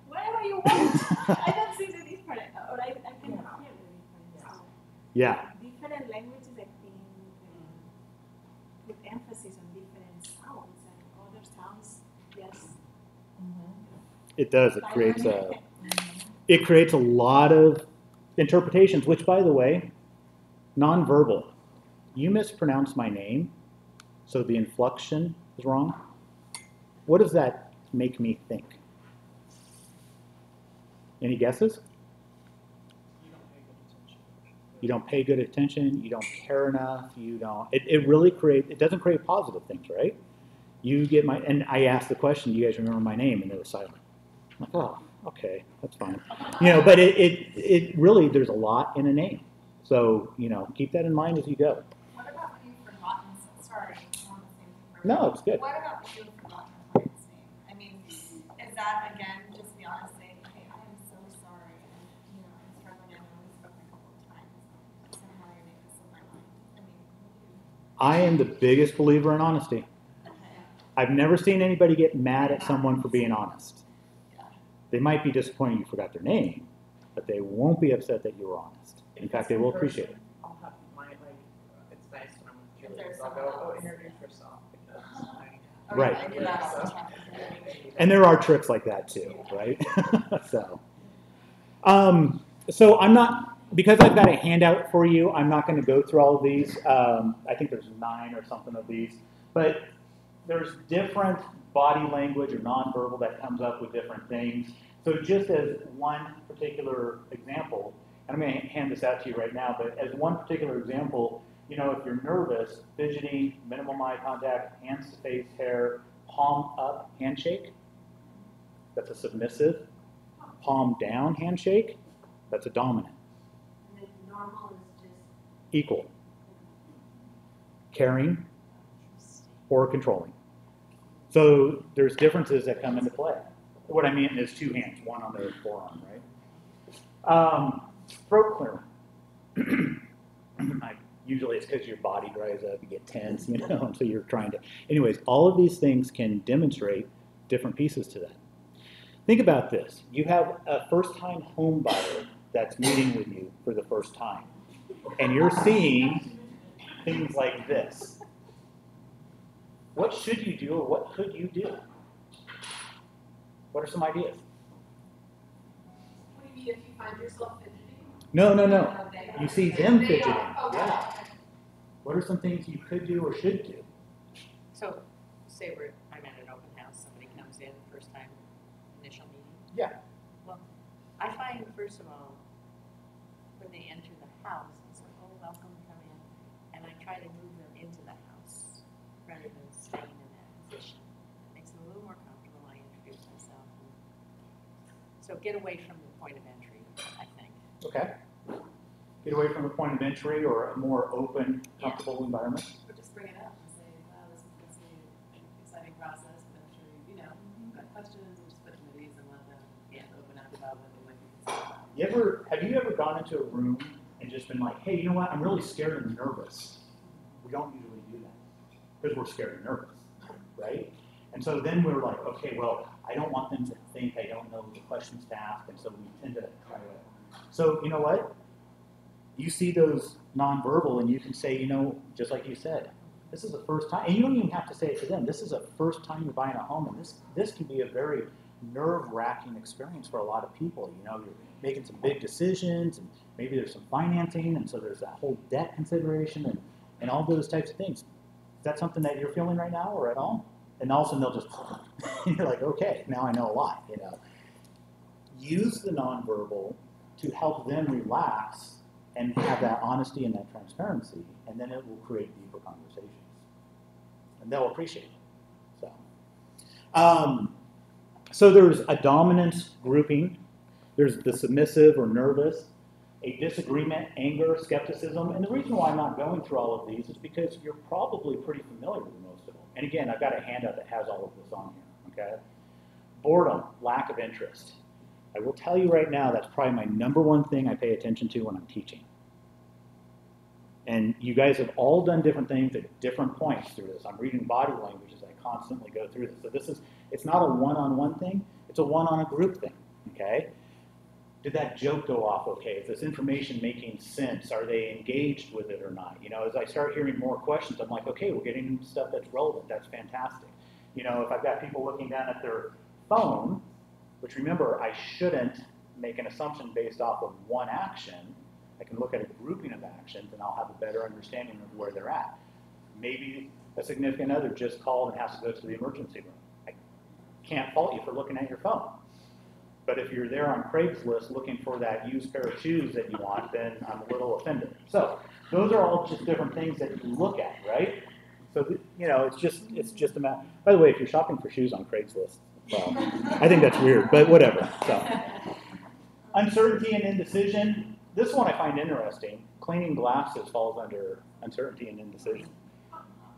whatever you want. I don't see the difference, or I cannot hear the difference. So Yeah. different languages, I think, put emphasis on different sounds, and other sounds, yes. It does. It creates a lot of interpretations, which, by the way, nonverbal. You mispronounce my name, so the inflection is wrong. What does that make me think? Any guesses? You don't pay good attention. You don't care enough. You don't. It really creates. It doesn't create positive things, right? You get my. And I asked the question. Do you guys remember my name? And they were silent. I'm like, oh, okay, that's fine. But it really, there's a lot in a name. So keep that in mind as you go. What about when you've forgotten, sorry, I'm on the same thing. No, it's good. What about when you've forgotten a client's name? I mean, is that again, just be honest, saying, hey, I am so sorry, and, you know, I'm struggling, I know we've spoken a couple of times, somehow you make this in my mind. I mean, I am the biggest believer in honesty. I've never seen anybody get mad at someone for being honest. They might be disappointed you forgot their name, but they won't be upset that you were honest. In fact, they will appreciate it. I'll have my, like, it's nice when I'm with If Julie, there's so I'll someone go, oh, else. introduce yourself, because I. Right. I do that all the time. And there are tricks like that too, right? So I'm not, because I've got a handout for you, I'm not going to go through all of these. I think there's 9 or something of these, but there's different body language or nonverbal that comes up with different things. So just as one particular example, and I'm going to hand this out to you right now, but as one particular example, you know, if you're nervous, fidgeting, minimum eye contact, hands to face, hair, palm up handshake, that's a submissive. Palm down handshake, that's a dominant. And then normal is just. Equal. Caring or controlling. So there's differences that come into play. What I mean is 2 hands, one on the forearm, right? Throat clearing. Usually it's because your body dries up, you get tense, you know, and so you're trying to. Anyways, all of these things can demonstrate different pieces to that. Think about this. You have a first-time home buyer that's meeting with you for the first time, and you're seeing things like this. What should you do, or what could you do? What are some ideas? What do you mean if you find yourself fidgeting? No. You see them They fidgeting. are. Oh, Yeah. What are some things you could do or should do? So, say I'm at an open house, somebody comes in, first time, initial meeting. Yeah. Well, I find, first of all, when they enter the house, it's like, oh, welcome, come in. And I try to move them into the house rather than staying in that position. It makes them a little more comfortable. I introduce myself. So get away from the point of entry, I think. Okay. Get away from the point of entry or a more open, comfortable environment. Or just bring it up and say, wow, this is an exciting process, but I'm sure you know, you've got questions, and just put them at ease and let them open up about what they might be concerned about. Have you ever gone into a room and just been like, hey, you know what, I'm really scared and nervous? We don't usually do that because we're scared and nervous, right? And so then we're like, okay, well, I don't want them to think I don't know the questions to ask, and so we tend to try to. So you know what? You see those nonverbal, and you can say, you know, just like you said, this is the first time, and you don't even have to say it to them. This is the first time you're buying a home, and this can be a very nerve-wracking experience for a lot of people. You know, you're making some big decisions, and maybe there's some financing, and so there's that whole debt consideration, and all those types of things. Is that something that you're feeling right now, or at all? And all of a sudden they'll just, and you're like, okay, now I know a lot. You know, use the nonverbal to help them relax and have that honesty and that transparency, and then it will create deeper conversations. And they'll appreciate it. So there's a dominant grouping, there's the submissive or nervous, a disagreement, anger, skepticism, and the reason why I'm not going through all of these is because you're probably pretty familiar with most of them. And again, I've got a handout that has all of this on here, okay? Boredom, lack of interest. I will tell you right now, that's probably my #1 thing I pay attention to when I'm teaching. And you guys have all done different things at different points through this. I'm reading body language as I constantly go through this. So it's not a one-on-one thing, it's a one-on-a-group thing, okay? Did that joke go off okay? Is this information making sense? Are they engaged with it or not? You know, as I start hearing more questions, I'm like, okay, we're getting into stuff that's relevant. That's fantastic. You know, if I've got people looking down at their phone, which remember, I shouldn't make an assumption based off of one action. I can look at a grouping of actions and I'll have a better understanding of where they're at. Maybe a significant other just called and has to go to the emergency room. I can't fault you for looking at your phone. But if you're there on Craigslist looking for that used pair of shoes that you want, then I'm a little offended. So those are all just different things that you look at, right? So, you know, it's just a matter. By the way, if you're shopping for shoes on Craigslist, well, I think that's weird, but whatever. So, uncertainty and indecision. This one I find interesting. Cleaning glasses falls under uncertainty and indecision.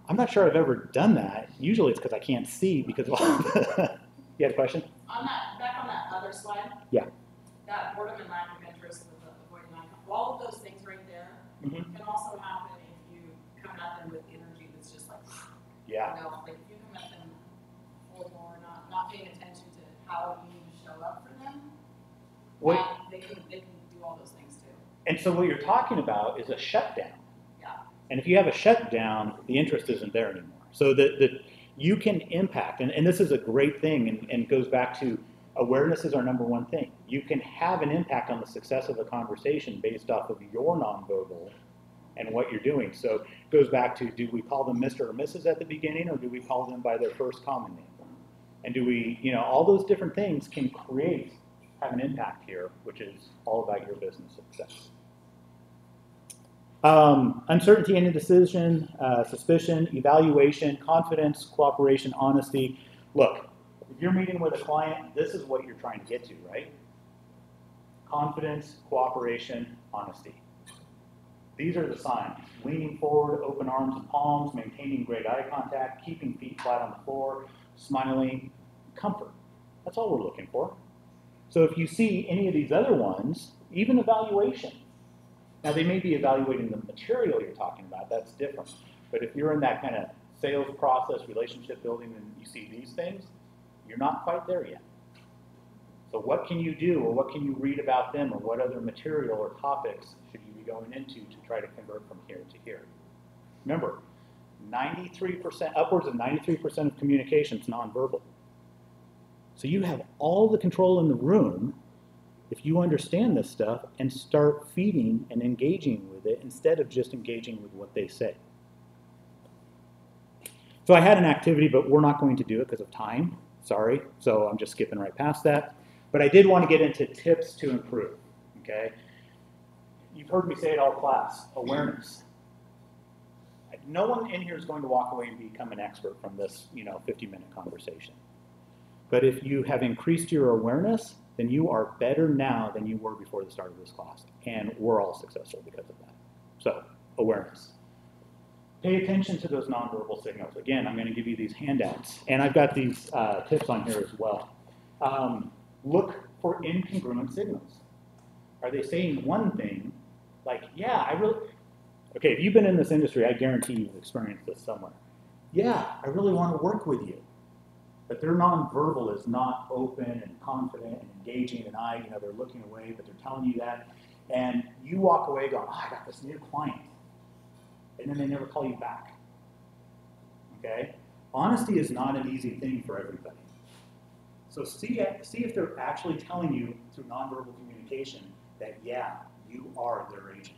I'm not sure I've ever done that. Usually it's because I can't see because of all the... You had a question? On that, back on that other slide. Yeah. That boredom and lack of interest with the avoiding eye contact, all of those things right there can also happen if you come at them with energy that's just like, Yeah. you know, like if you come at them full bore, not paying attention to how you need to show up for them, they can do all those things too. And so what you're talking about is a shutdown. Yeah. And if you have a shutdown, the interest isn't there anymore. So that you can impact, and this is a great thing, and goes back to awareness is our number one thing. You can have an impact on the success of a conversation based off of your nonverbal and what you're doing. So it goes back to, do we call them Mr. or Mrs. at the beginning, or do we call them by their first common name? And do we, you know, all those different things can have an impact here, which is all about your business success. Uncertainty and indecision, suspicion, evaluation, confidence, cooperation, honesty. Look, if you're meeting with a client, this is what you're trying to get to, right? Confidence, cooperation, honesty. These are the signs. Leaning forward, open arms and palms, maintaining great eye contact, keeping feet flat on the floor, smiling, comfort. That's all we're looking for. So if you see any of these other ones, even evaluation. Now they may be evaluating the material you're talking about, that's different. But if you're in that kind of sales process, relationship building, and you see these things, you're not quite there yet. So what can you do, or what can you read about them, or what other material or topics should you be going into to try to convert from here to here? Remember, 93%, upwards of 93% of communication is nonverbal. So you have all the control in the room if you understand this stuff and start feeding and engaging with it instead of just engaging with what they say. So I had an activity, but we're not going to do it because of time. Sorry. So I'm just skipping right past that. But I did want to get into tips to improve. Okay. You've heard me say it all class, awareness. No one in here is going to walk away and become an expert from this, 50-minute conversation. But if you have increased your awareness, then you are better now than you were before the start of this class. And we're all successful because of that. So, awareness. Pay attention to those nonverbal signals. Again, I'm going to give you these handouts. And I've got these tips on here as well. Look for incongruent signals. Are they saying one thing, like, yeah, I really... Okay, if you've been in this industry, I guarantee you've experienced this somewhere. Yeah, I really want to work with you. But their nonverbal is not open and confident and engaging, and they're looking away, but they're telling you that. And you walk away going, I got this new client. And then they never call you back. Okay? Honesty is not an easy thing for everybody. So see if they're actually telling you through nonverbal communication that, yeah, you are their agent.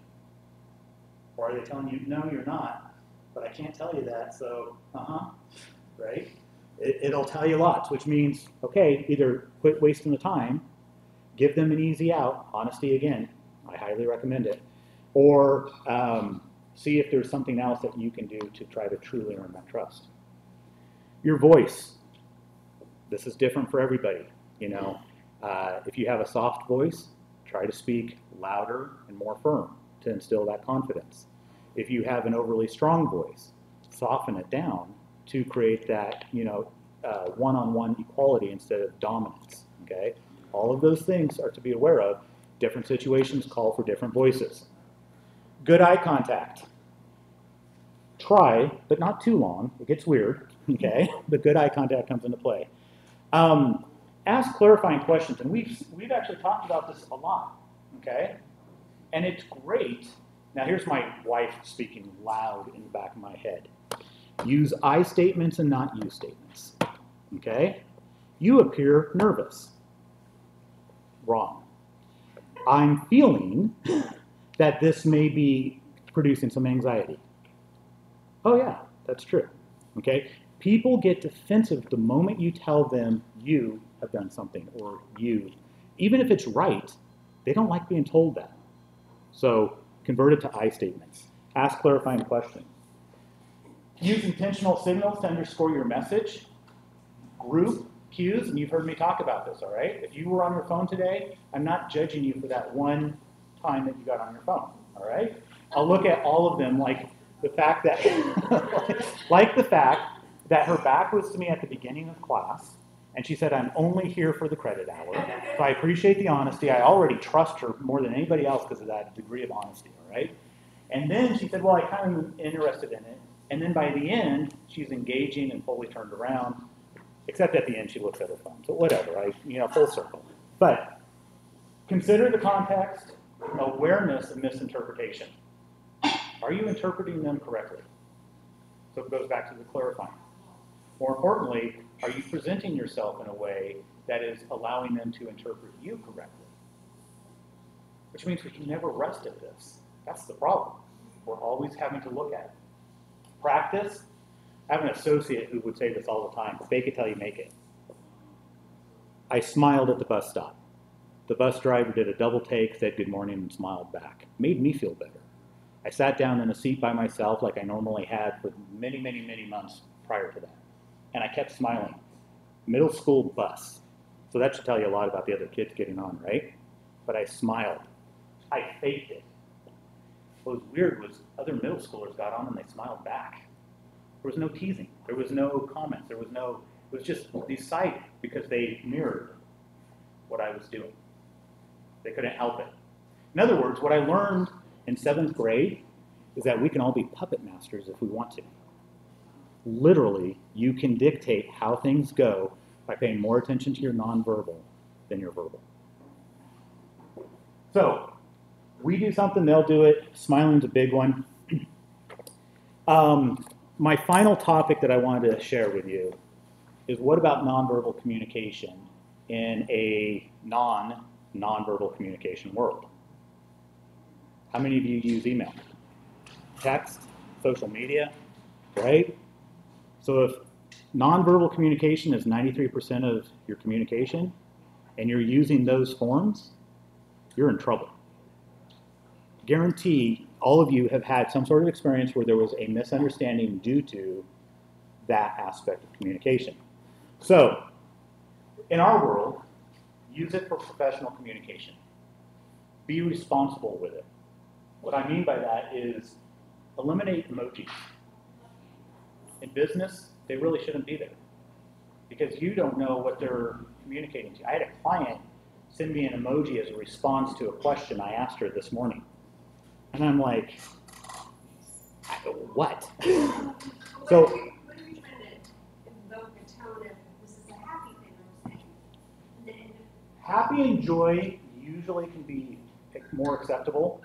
Or are they telling you, no, you're not, but I can't tell you that, so, right? It'll tell you lots, which means, okay, either quit wasting the time, give them an easy out, honesty again, I highly recommend it, or see if there's something else that you can do to try to truly earn that trust. Your voice. This is different for everybody, If you have a soft voice, try to speak louder and more firm to instill that confidence. If you have an overly strong voice, soften it down to create that, one-on-one equality instead of dominance, okay? All of those things are to be aware of. Different situations call for different voices. Good eye contact. Try, but not too long. It gets weird, okay? But good eye contact comes into play. Ask clarifying questions, and we've actually talked about this a lot, okay? And it's great. Now here's my wife speaking loud in the back of my head. Use I statements and not you statements, okay? You appear nervous. Wrong. I'm feeling that this may be producing some anxiety. Oh yeah, that's true, okay? People get defensive the moment you tell them you have done something, or you. Even if it's right, they don't like being told that. So convert it to I statements. Ask clarifying questions. Use intentional signals to underscore your message. Group cues, and you've heard me talk about this, all right? If you were on your phone today, I'm not judging you for that one time that you got on your phone, all right? I'll look at all of them like the fact that, her back was to me at the beginning of class, And she said, I'm only here for the credit hour. So I appreciate the honesty. I already trust her more than anybody else because of that degree of honesty, all right? And then she said, well, I kind of interested in it. And then by the end, she's engaging and fully turned around, except at the end she looks at her phone. So whatever, full circle. But consider the context, awareness of misinterpretation. Are you interpreting them correctly? So it goes back to the clarifying. More importantly, are you presenting yourself in a way that is allowing them to interpret you correctly? Which means we can never rest at this. That's the problem. We're always having to look at it. Practice. I have an associate who would say this all the time, fake it till you make it. I smiled at the bus stop. The bus driver did a double take, said good morning, and smiled back. Made me feel better. I sat down in a seat by myself like I normally had for many, many, many months prior to that. And I kept smiling. Middle school bus. So that should tell you a lot about the other kids getting on, right? But I smiled. I faked it. What was weird was other middle schoolers got on and they smiled back. There was no teasing. There was no comments. It was just decided because they mirrored what I was doing. They couldn't help it. In other words, what I learned in 7th grade is that we can all be puppet masters if we want to. Literally, you can dictate how things go by paying more attention to your nonverbal than your verbal. So, we do something, they'll do it. Smiling's a big one. My final topic that I wanted to share with you is what about nonverbal communication in a non-nonverbal communication world? How many of you use email? Text, social media, right? So if nonverbal communication is 93% of your communication and you're using those forms, you're in trouble. Guarantee all of you have had some sort of experience where there was a misunderstanding due to that aspect of communication. So, in our world, use it for professional communication. Be responsible with it. What I mean by that is eliminate emojis. In business, they really shouldn't be there because you don't know what they're communicating to you. I had a client send me an emoji as a response to a question I asked her this morning. And I'm like, what? So, what are you trying to invoke a tone of this is a happy thing I'm saying? Happy and joy usually can be more acceptable,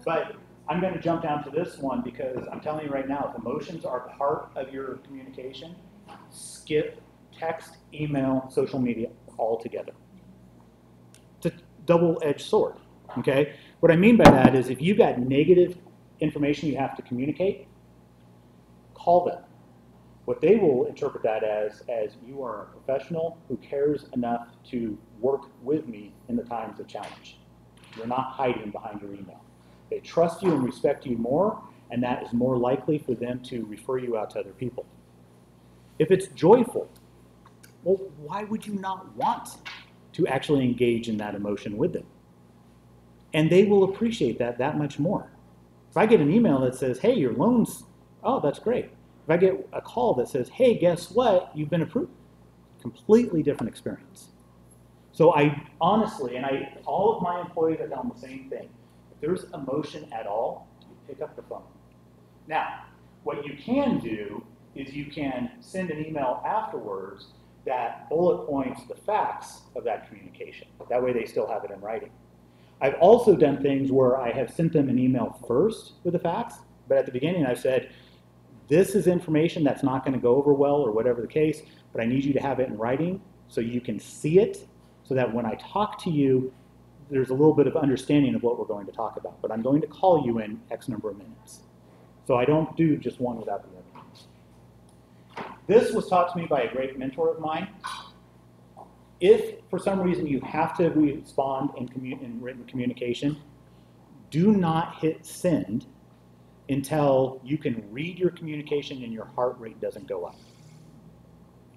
but I'm going to jump down to this one because I'm telling you right now, if emotions are part of your communication, skip text, email, social media altogether. It's a double-edged sword, okay? What I mean by that is if you've got negative information you have to communicate, call them. What they will interpret that as you are a professional who cares enough to work with me in the times of challenge. You're not hiding behind your email. They trust you and respect you more, and that is more likely for them to refer you out to other people. If it's joyful, well, why would you not want to actually engage in that emotion with them? And they will appreciate that much more. If I get an email that says, hey, your loan's, oh, that's great. If I get a call that says, hey, guess what, you've been approved. Completely different experience. So I honestly, and all of my employees have done the same thing. If there's emotion at all, you pick up the phone. Now, what you can do is you can send an email afterwards that bullet points the facts of that communication. That way they still have it in writing. I've also done things where I have sent them an email first with the facts, but at the beginning I've said, this is information that's not going to go over well or whatever the case, but I need you to have it in writing so you can see it so that when I talk to you, there's a little bit of understanding of what we're going to talk about. But I'm going to call you in X number of minutes. So I don't do just one without the other. This was taught to me by a great mentor of mine. If for some reason you have to respond in written communication, do not hit send until you can read your communication and your heart rate doesn't go up.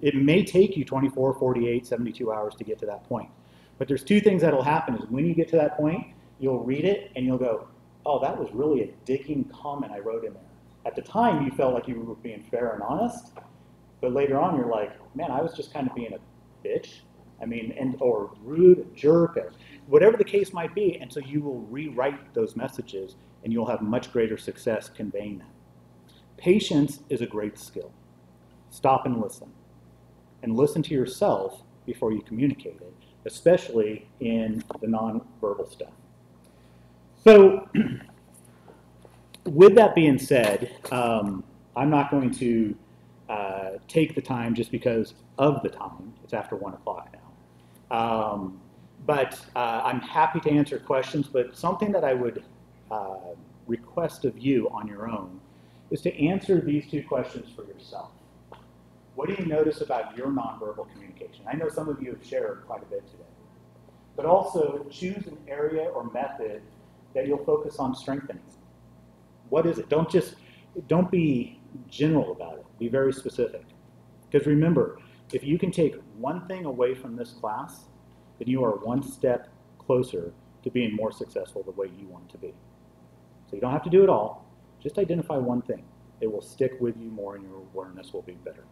It may take you 24, 48, 72 hours to get to that point. But there's two things that'll happen is when you get to that point, you'll read it and you'll go, oh, that was really a digging comment I wrote in there. At the time, you felt like you were being fair and honest, but later on, you're like, man, I was just kind of being a bitch, I mean, or rude, a jerk, whatever the case might be, and so you will rewrite those messages and you'll have much greater success conveying them. Patience is a great skill. Stop and listen. And listen to yourself before you communicate it, especially in the nonverbal stuff. So, with that being said, I'm not going to take the time just because of the time. It's after 1 o'clock now. But I'm happy to answer questions, but something that I would request of you on your own is to answer these 2 questions for yourself. What do you notice about your nonverbal communication? I know some of you have shared quite a bit today. But also choose an area or method that you'll focus on strengthening. What is it? Don't be general about it. Be very specific. Because remember, if you can take one thing away from this class, then you are one step closer to being more successful the way you want to be. So you don't have to do it all. Just identify one thing. It will stick with you more and your awareness will be better.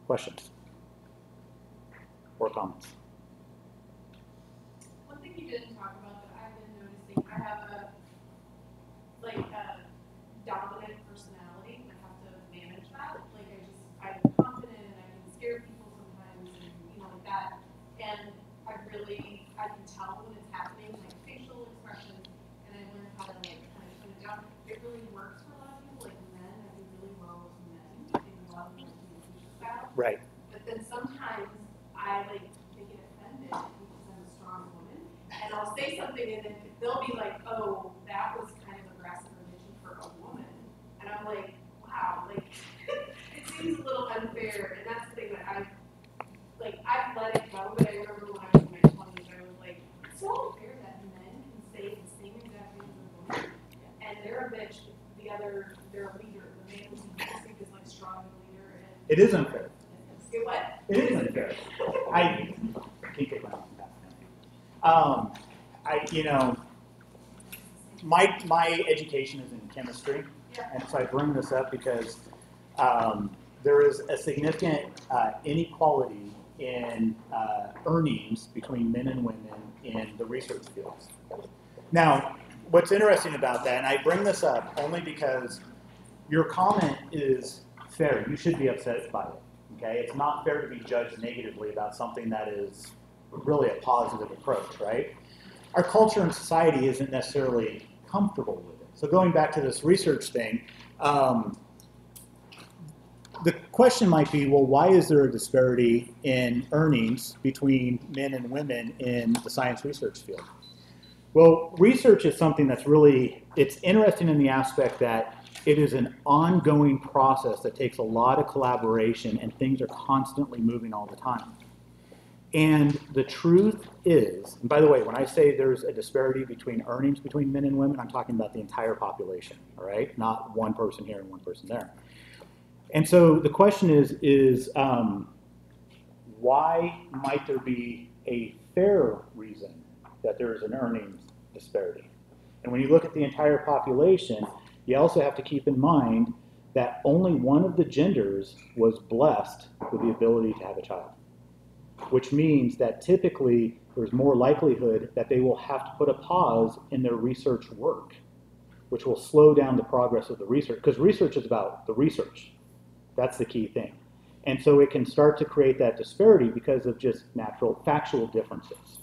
Questions? Or comments? One thing you didn't talk about that I've been noticing, I have a dominant personality, and I have to manage that. I'm confident and I can scare people sometimes, and like that. And I can tell when it's happening, like facial expressions, and I learned how to kind of tone it down. It really works for a lot of people, like men. I do really well with men in love and communication style. Right. But then sometimes I they get offended because I'm a strong woman, and I'll say something, and then they'll be like, "Oh, that was kind of aggressive or bitchy for a woman," and I'm like, "Wow, it seems a little unfair." And that's the thing that I've let it go. But I remember when I was in my 20s, I was like, "It's so unfair that men can say the same exact things as a woman, and they're a bitch. They're a leader. The man who's think is strong leader." And it is unfair. What? It is unfair. I can't get around that. My education is in chemistry, and so I bring this up because there is a significant inequality in earnings between men and women in the research fields. Now, what's interesting about that, and I bring this up only because your comment is fair. You should be upset by it. Okay, it's not fair to be judged negatively about something that is really a positive approach, right? Our culture and society isn't necessarily comfortable with it. So going back to this research thing, the question might be, well, why is there a disparity in earnings between men and women in the science research field? Well, research is something that's it's interesting in the aspect that it is an ongoing process that takes a lot of collaboration, and things are constantly moving all the time. And the truth is, and by the way, when I say there's a disparity between earnings between men and women, I'm talking about the entire population, all right? Not one person here and one person there. And so the question is why might there be a fair reason that there is an earnings disparity? And when you look at the entire population, you also have to keep in mind that only one of the genders was blessed with the ability to have a child, which means that typically there's more likelihood that they will have to put a pause in their research work, which will slow down the progress of the research, because research is about the research. That's the key thing. And so it can start to create that disparity because of just natural factual differences.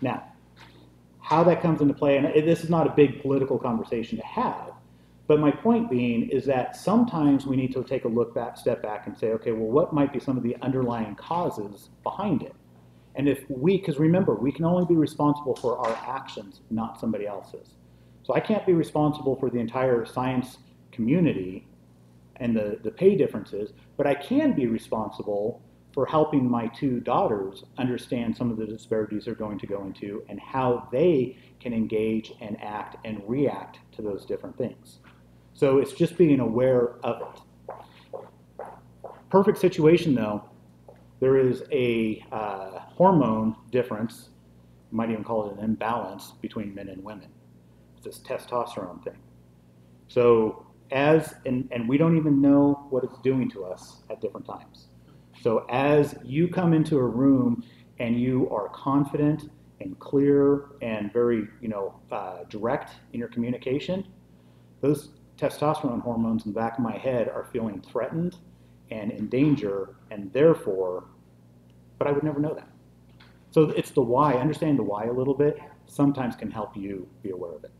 Now, how that comes into play, and this is not a big political conversation to have, but my point being is that sometimes we need to take a step back and say, okay, well, what might be some of the underlying causes behind it? And because remember, we can only be responsible for our actions, not somebody else's. So I can't be responsible for the entire science community and the pay differences, but I can be responsible for helping my 2 daughters understand some of the disparities they're going to go into and how they can engage and act and react to those different things. So it's just being aware of it. Perfect situation though, there is a hormone difference, you might even call it an imbalance between men and women. It's this testosterone thing. So and we don't even know what it's doing to us at different times. So as you come into a room and you are confident and clear and very, direct in your communication, those testosterone hormones in the back of my head are feeling threatened and in danger, and therefore, but I would never know that. So it's the why, understanding the why a little bit sometimes can help you be aware of it.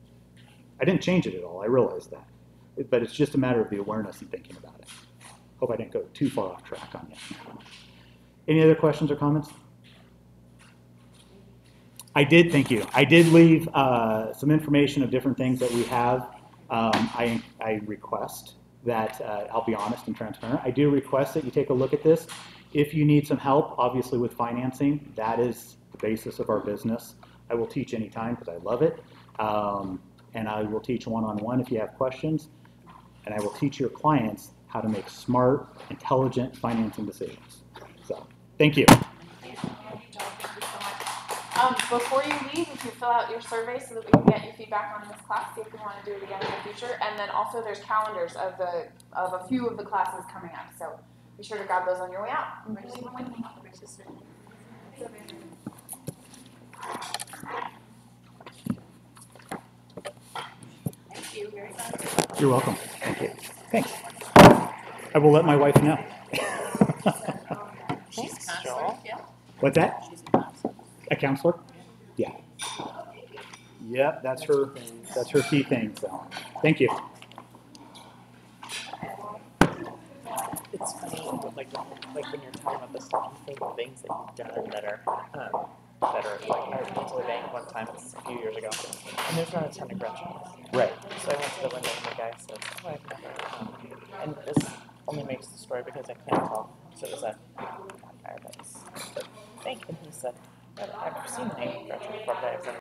I didn't change it at all, I realize that. But it's just a matter of the awareness and thinking about it. Hope I didn't go too far off track on you. Any other questions or comments? Thank you. I did leave some information of different things that we have. I request that, I'll be honest and transparent, I do request that you take a look at this. If you need some help, obviously with financing, that is the basis of our business. I will teach anytime because I love it. And I will teach one-on-one if you have questions. And I will teach your clients how to make smart, intelligent financing decisions. So, thank you. Before you leave, you can fill out your survey so that we can get your feedback on this class, see if we want to do it again in the future. And then also there's calendars of a few of the classes coming up. So be sure to grab those on your way out. Thank you very much. You're welcome. Thank you. Thanks. I will let my wife know. Thanks, Joel. Yeah. What's that? She's a counselor. A counselor? Yeah. Yep, that's her key thing, so thank you. It's funny, like when you're talking about this stuff, you think of things that you've done that are like I went to the bank one time, this is a few years ago, and there's not a ton of Gretchen. Right. So I went to the window and the guy says, "Oh, I've never," and this only makes the story because I can't talk. So it was a guy that was, "Thank you," and he said, "I've seen the name Gretchen before, but I've never